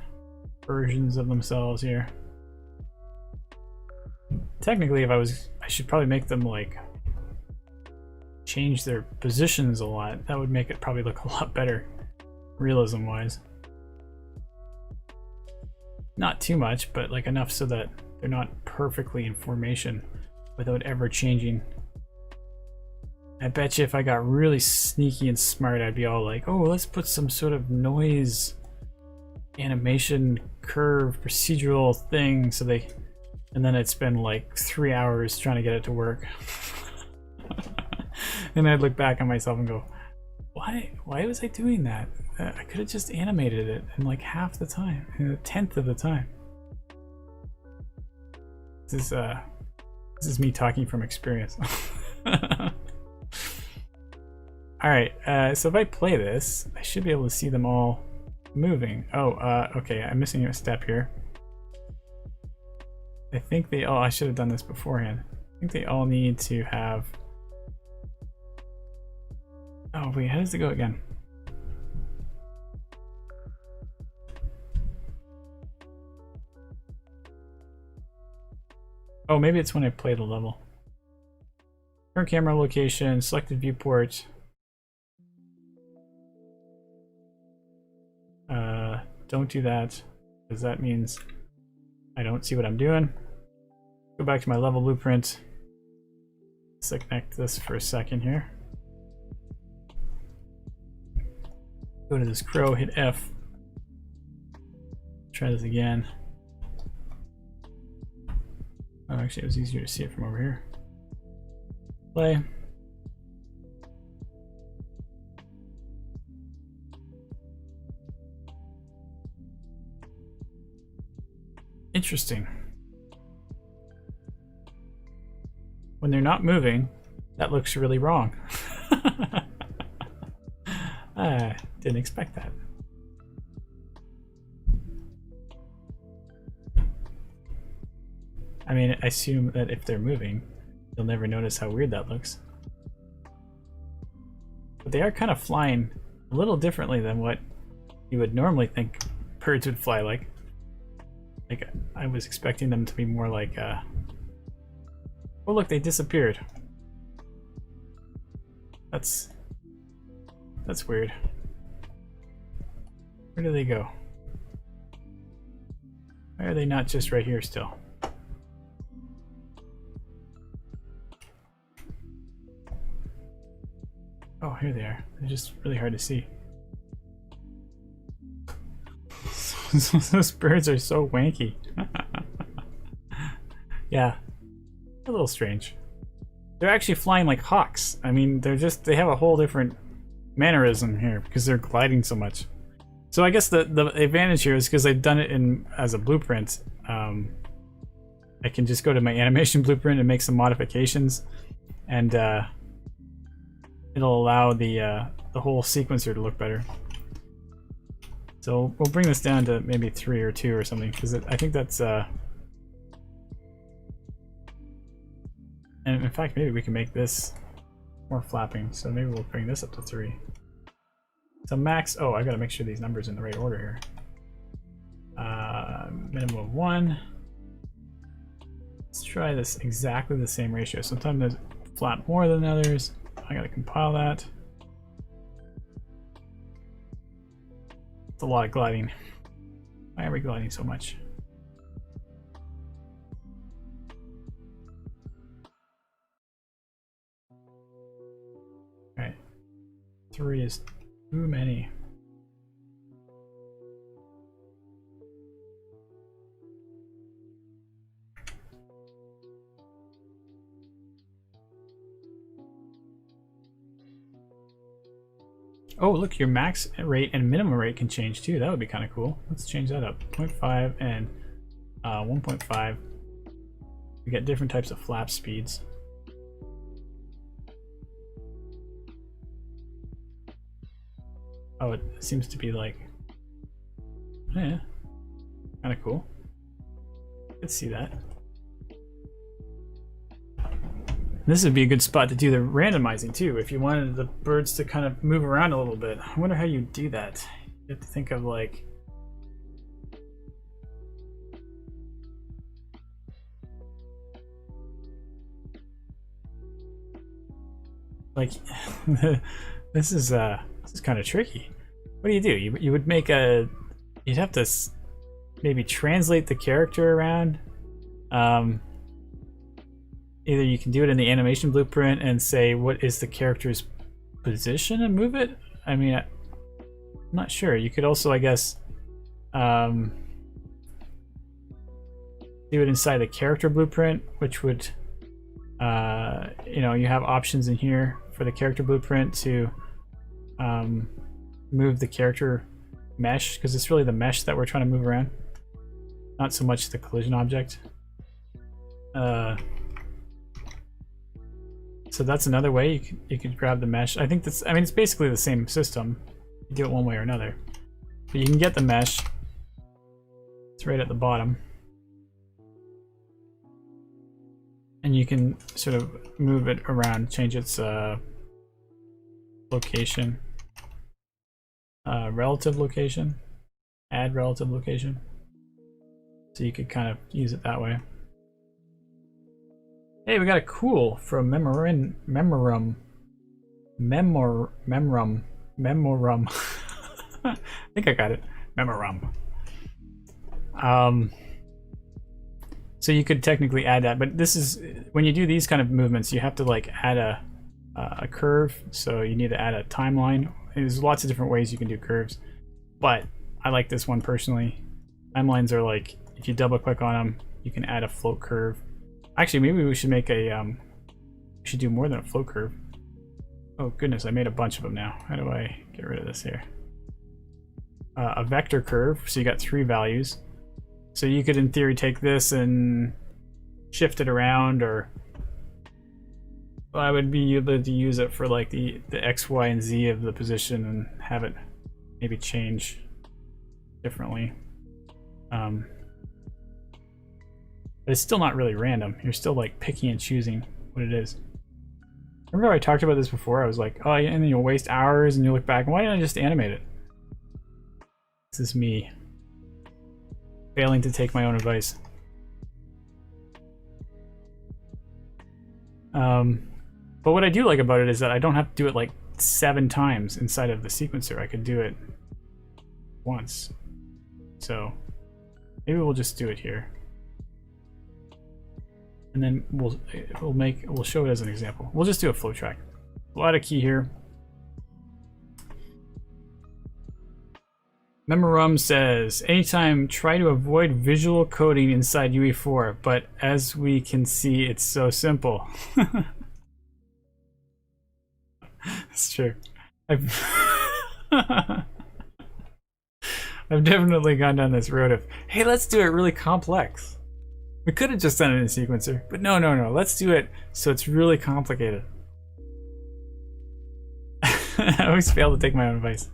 versions of themselves here. Technically, I should probably make them like change their positions a lot. That would make it probably look a lot better, realism wise. Not too much, but like enough so that they're not perfectly in formation without ever changing. I bet you if I got really sneaky and smart, I'd be all like, oh, let's put some sort of noise animation curve procedural thing so they, and then I'd spend like 3 hours trying to get it to work. And I'd look back on myself and go, why was I doing that? I could have just animated it in like half the time, in a tenth of the time. This is me talking from experience. Alright, so if I play this, I should be able to see them all moving. Oh, okay, I'm missing a step here. I think they all, I should have done this beforehand. I think they all need to have. Oh wait, how does it go again? Oh, maybe it's when I play the level. Current camera location, selected viewport. Don't do that, because that means I don't see what I'm doing. Go back to my level blueprint. Let's connect this for a second here. Go to this crow, hit F. Try this again. Oh, actually, it was easier to see it from over here. Play. Interesting. when they're not moving, that looks really wrong. I didn't expect that. I mean, I assume that if they're moving, you'll never notice how weird that looks. But they are kind of flying a little differently than what you would normally think birds would fly like. Like, I was expecting them to be more like, oh look, they disappeared. That's weird. Where do they go? Why are they not just right here still? Oh, here they are. They're just really hard to see. Those birds are so wanky. Yeah, a little strange. They're actually flying like hawks. I mean, they have a whole different mannerism here because they're gliding so much. So I guess the advantage here is because I've done it as a blueprint. I can just go to my animation blueprint and make some modifications, and it'll allow the whole sequencer to look better. So we'll bring this down to maybe 3 or 2 or something, because I think that's and in fact maybe we can make this more flapping, so maybe we'll bring this up to 3. So max, oh, I gotta make sure these numbers are in the right order here. Minimum of 1. Let's try this exactly the same ratio. Sometimes there's flap more than others. I gotta compile that. It's a lot of gliding. Why are we gliding so much? Alright. 3 is too many. Oh, look, your max rate and minimum rate can change too. That would be kind of cool. Let's change that up. 0.5 and 1.5. We get different types of flap speeds. Oh, it seems to be like, yeah, kind of cool. Let's see that. This would be a good spot to do the randomizing too, if you wanted the birds to kind of move around a little bit. I wonder how you do that. You have to think of like, this is kind of tricky. What do? You would make you'd have to maybe translate the character around. Either you can do it in the animation blueprint and say what is the character's position and move it. I mean, I'm not sure. You could also, I guess, do it inside the character blueprint, which would, you know, you have options in here for the character blueprint to move the character mesh, because it's really the mesh that we're trying to move around, not so much the collision object. So that's another way you could grab the mesh. I think that's, I mean, it's basically the same system. You do it one way or another. But you can get the mesh. It's right at the bottom. And you can sort of move it around, change its location. Relative location. Add relative location. So you could kind of use it that way. Hey, we got a cool from Memorum. I think I got it. Memorum. So you could technically add that, but this is, when you do these kind of movements, you have to like add a curve. So you need to add a timeline. There's lots of different ways you can do curves, but I like this one personally. Timelines are like, if you double click on them, you can add a float curve. Actually, maybe we should make a, we should do more than a float curve. Oh goodness, I made a bunch of them now. How do I get rid of this here? A vector curve, so you got 3 values. So you could, in theory, take this and shift it around, or I would be able to use it for like the X, Y, and Z of the position and have it maybe change differently. But it's still not really random. You're still like picking and choosing what it is. Remember how I talked about this before? I was like, oh, and then you'll waste hours and you look back, why didn't I just animate it? This is me failing to take my own advice. But what I do like about it is that I don't have to do it like 7 times inside of the sequencer. I could do it once. So maybe we'll just do it here. And then we'll show it as an example. We'll just do a flow track. We'll add a key here. Memorum says, anytime try to avoid visual coding inside UE4, but as we can see, it's so simple. It's true. I've definitely gone down this road of, hey, let's do it really complex. We could have just done it in a sequencer, but no, let's do it so it's really complicated. I always fail to take my own advice.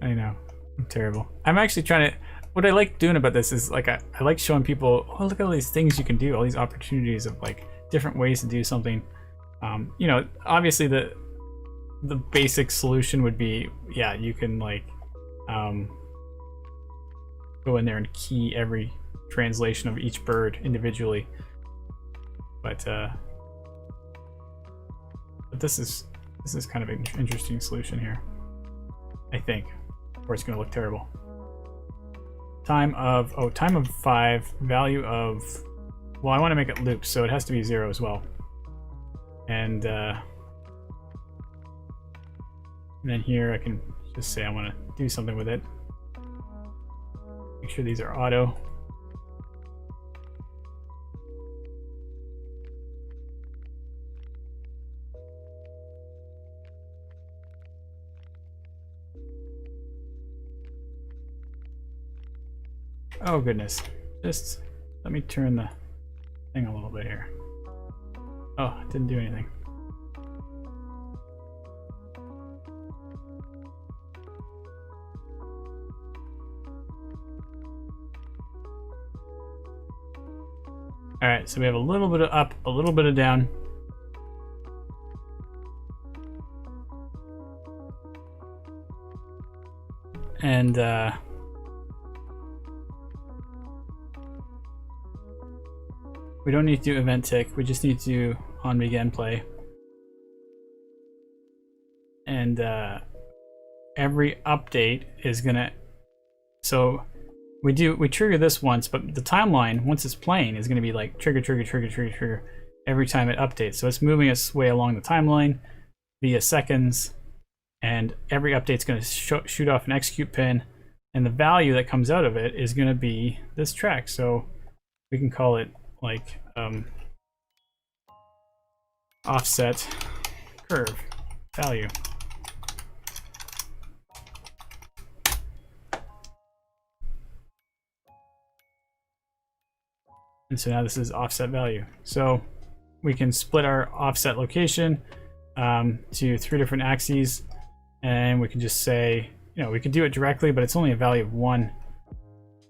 I know, I'm terrible. I'm actually trying to, what I like doing about this is like, I like showing people, oh, look at all these things you can do, all these opportunities of like different ways to do something. You know, obviously the basic solution would be, yeah, you can like go in there and key every translation of each bird individually, but this is kind of an interesting solution here, I think, or it's going to look terrible. Time of 5, value of, well, I want to make it loop, so it has to be 0 as well, and then here I can just say I want to do something with it. Make sure these are auto. Oh goodness, just let me turn the thing a little bit here. Oh, it didn't do anything. All right, so we have a little bit of up, a little bit of down. And we don't need to do event tick, we just need to do on begin play. And every update is gonna, so we trigger this once, but the timeline, once it's playing, is gonna be like trigger every time it updates. So it's moving its way along the timeline via seconds, and every update's gonna shoot off an execute pin, and the value that comes out of it is gonna be this track. So we can call it like offset curve value. And so now this is offset value. So we can split our offset location to 3 different axes, and we can just say, you know, we could do it directly, but it's only a value of 1.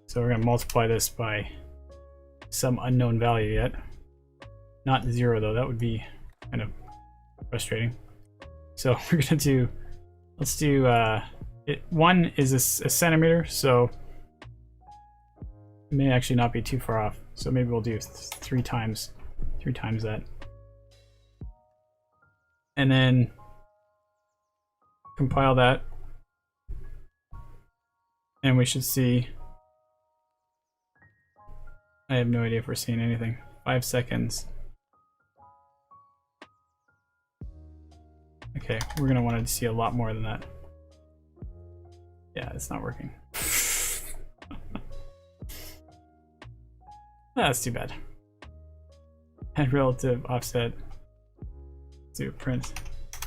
So we're going to multiply this by some unknown value yet. Not 0 though, that would be kind of frustrating. So we're going to do, let's do, 1 is a centimeter, so it may actually not be too far off. So maybe we'll do 3 times that. And then compile that. And we should see, I have no idea if we're seeing anything. 5 seconds. Okay, we're gonna want to see a lot more than that. Yeah, it's not working. That's too bad. And relative offset to print.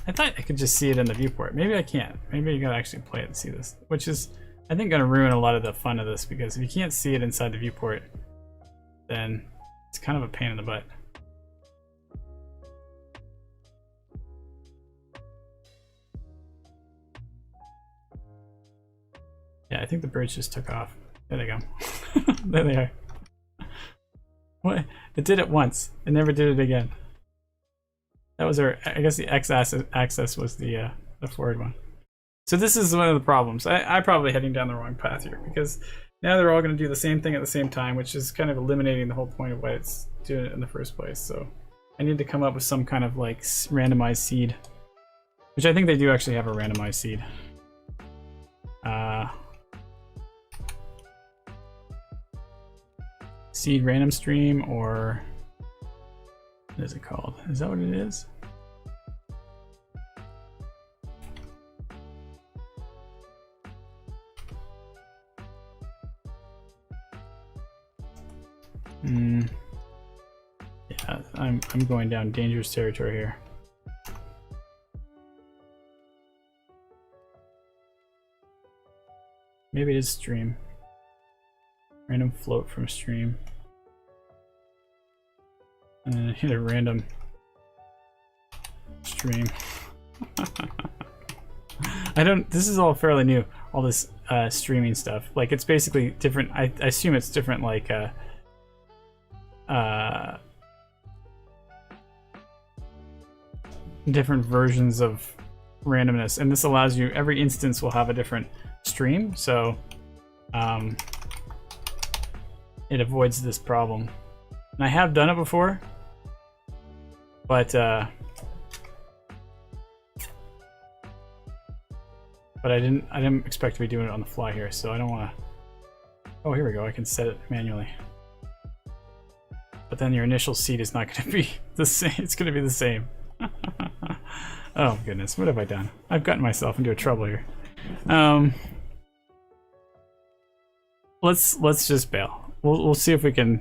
I thought I could just see it in the viewport. Maybe I can't. Maybe you gotta actually play it and see this, which is, I think, gonna ruin a lot of the fun of this, because if you can't see it inside the viewport, then it's kind of a pain in the butt. Yeah, I think the birds just took off. There they go. There they are. What? It did it once. It never did it again. That was our, I guess the x-axis was the forward one. So this is one of the problems. I'm probably heading down the wrong path here because now they're all going to do the same thing at the same time, which is kind of eliminating the whole point of why it's doing it in the first place. So I need to come up with some kind of like randomized seed, which I think they do actually have a randomized seed. Seed random stream, or what is it called? Is that what it is? Yeah, I'm going down dangerous territory here. Maybe it is stream. Random float from stream. And then hit a random stream. This is all fairly new, all this streaming stuff. Like, it's basically different. I assume it's different, like, different versions of randomness. And this allows you, every instance will have a different stream. So, it avoids this problem. And I have done it before, but I didn't expect to be doing it on the fly here, so I don't want to. Oh, here we go. I can set it manually. But then your initial seed is not going to be the same. It's going to be the same. Oh goodness, what have I done? I've gotten myself into a trouble here. Let's just bail. We'll see if I can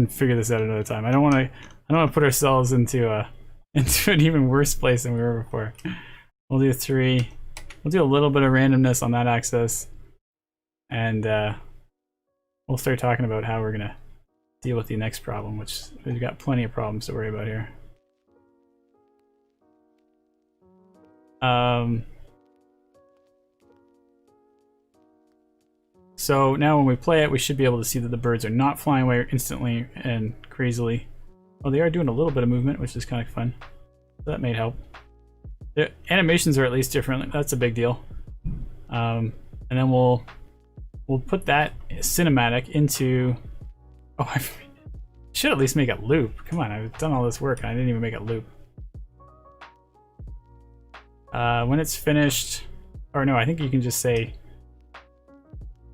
figure this out another time. I don't want to put ourselves into an even worse place than we were before. We'll do 3. We'll do a little bit of randomness on that axis, and we'll start talking about how we're gonna deal with the next problem, which we've got plenty of problems to worry about here. So now when we play it, we should be able to see that the birds are not flying away instantly and crazily. Oh, they are doing a little bit of movement, which is kind of fun. That may help. The animations are at least different. That's a big deal. And then we'll put that cinematic into. Oh, I should at least make it loop. Come on, I've done all this work and I didn't even make it loop. When it's finished, or no, I think you can just say.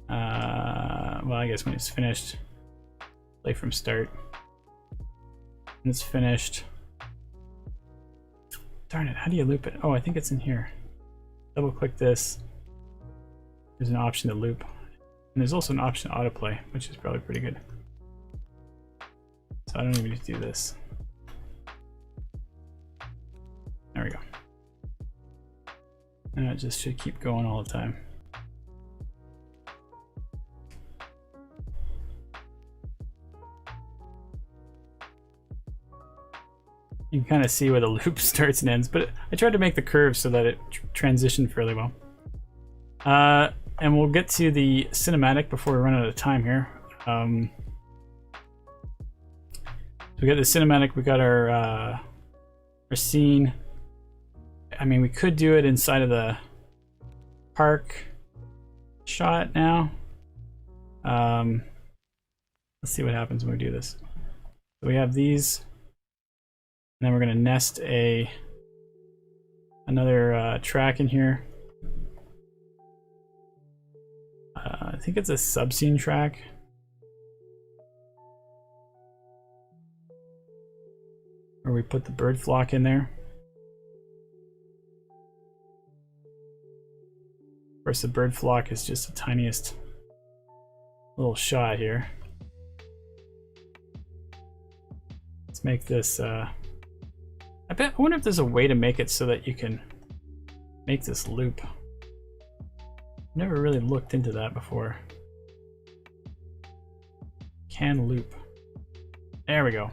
Well, I guess when it's finished, play from start. When it's finished. Darn it, how do you loop it? Oh, I think it's in here. Double click this. There's an option to loop. And there's also an option to autoplay, which is probably pretty good. So I don't even need to do this. There we go. And it just should keep going all the time. You can kind of see where the loop starts and ends, but I tried to make the curve so that it transitioned fairly well. And we'll get to the cinematic before we run out of time here. So we got the cinematic, we got our scene. I mean, we could do it inside of the park shot now. Let's see what happens when we do this. So we have these. And then we're going to nest another track in here. I think it's a subscene track. Where we put the bird flock in there. Of course, the bird flock is just the tiniest little shot here. Let's make this I wonder if there's a way to make it so that you can make this loop. Never really looked into that before. Can loop. There we go.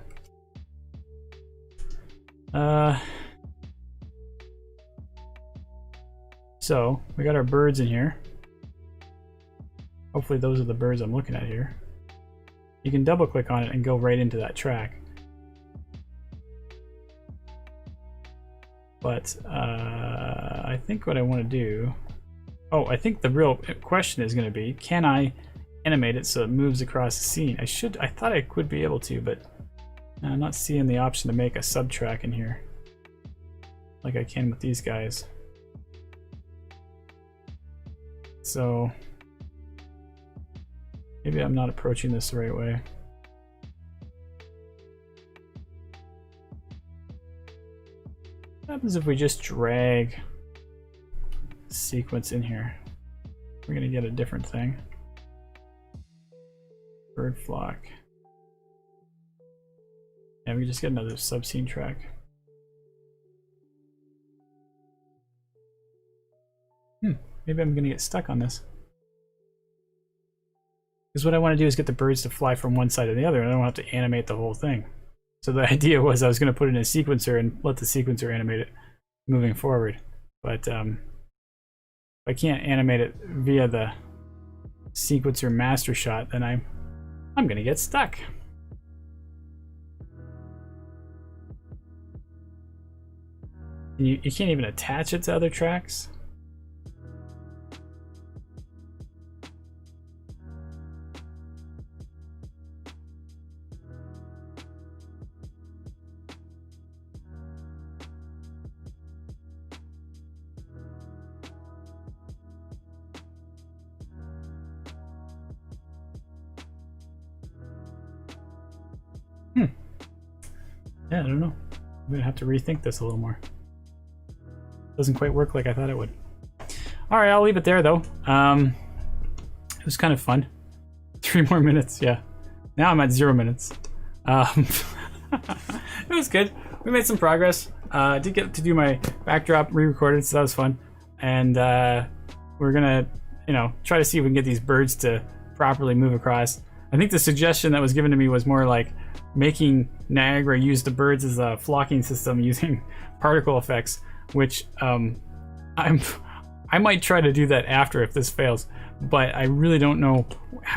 So we got our birds in here. Hopefully those are the birds I'm looking at here. You can double click on it and go right into that track. But I think what I want to do... Oh, I think the real question is going to be, can I animate it so it moves across the scene? I thought I would be able to, but I'm not seeing the option to make a sub-track in here like I can with these guys. So maybe I'm not approaching this the right way. What happens if we just drag the sequence in here? We're gonna get a different thing. Bird flock. And we just get another sub-scene track. Maybe I'm gonna get stuck on this. Because what I want to do is get the birds to fly from one side to the other, and I don't have to animate the whole thing. So the idea was I was going to put it in a sequencer and let the sequencer animate it moving forward. But if I can't animate it via the sequencer master shot, then I'm going to get stuck. And you can't even attach it to other tracks. Yeah, I don't know. I'm gonna have to rethink this a little more. Doesn't quite work like I thought it would. All right, I'll leave it there though. It was kind of fun. 3 more minutes, yeah. Now I'm at 0 minutes. It was good. We made some progress. I did get to do my backdrop re-recorded, so that was fun. And we're gonna, try to see if we can get these birds to properly move across. I think the suggestion that was given to me was more like making Niagara use the birds as a flocking system using particle effects, which I might try to do that after if this fails, but I really don't know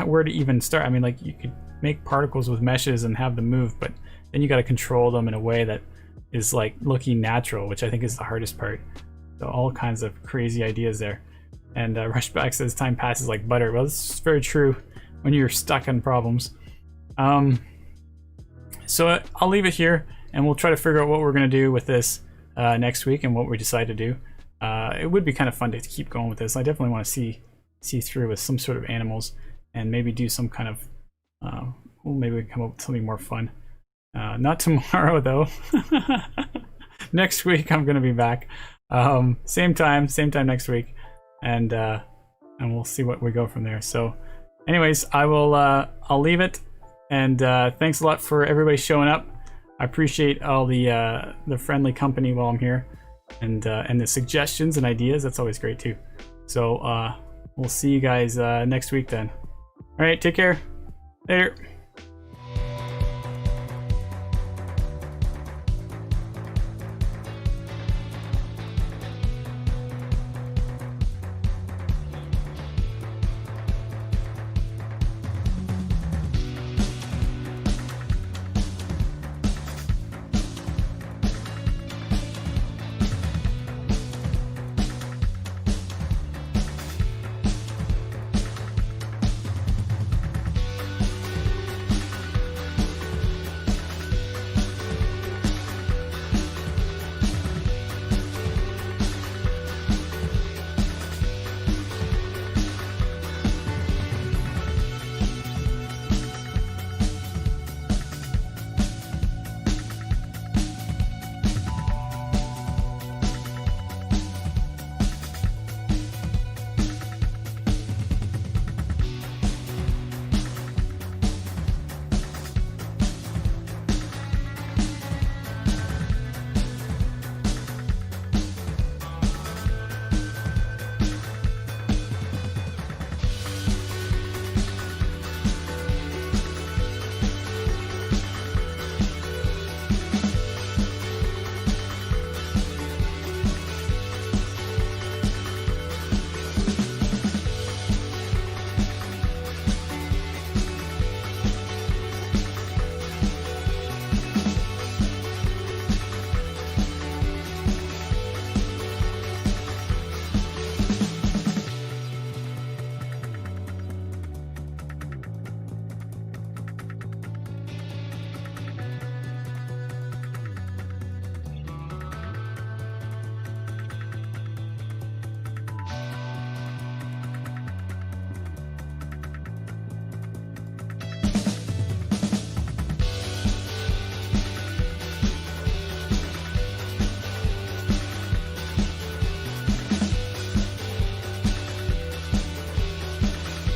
where to even start. I mean, like, you could make particles with meshes and have them move, but then you got to control them in a way that is like looking natural, which I think is the hardest part. So all kinds of crazy ideas there. And Rushback says time passes like butter. Well, this is very true when you're stuck on problems. So I'll leave it here, and we'll try to figure out what we're going to do with this next week and what we decide to do. It would be kind of fun to keep going with this. I definitely want to see through with some sort of animals and maybe do some kind of, well, maybe we can come up with something more fun. Not tomorrow though. Next week I'm going to be back. Same time next week, and we'll see what we go from there. So anyways, I'll leave it, and thanks a lot for everybody showing up. I appreciate all the friendly company while I'm here, and the suggestions and ideas. That's always great too. So we'll see you guys next week then. All right, take care. Later.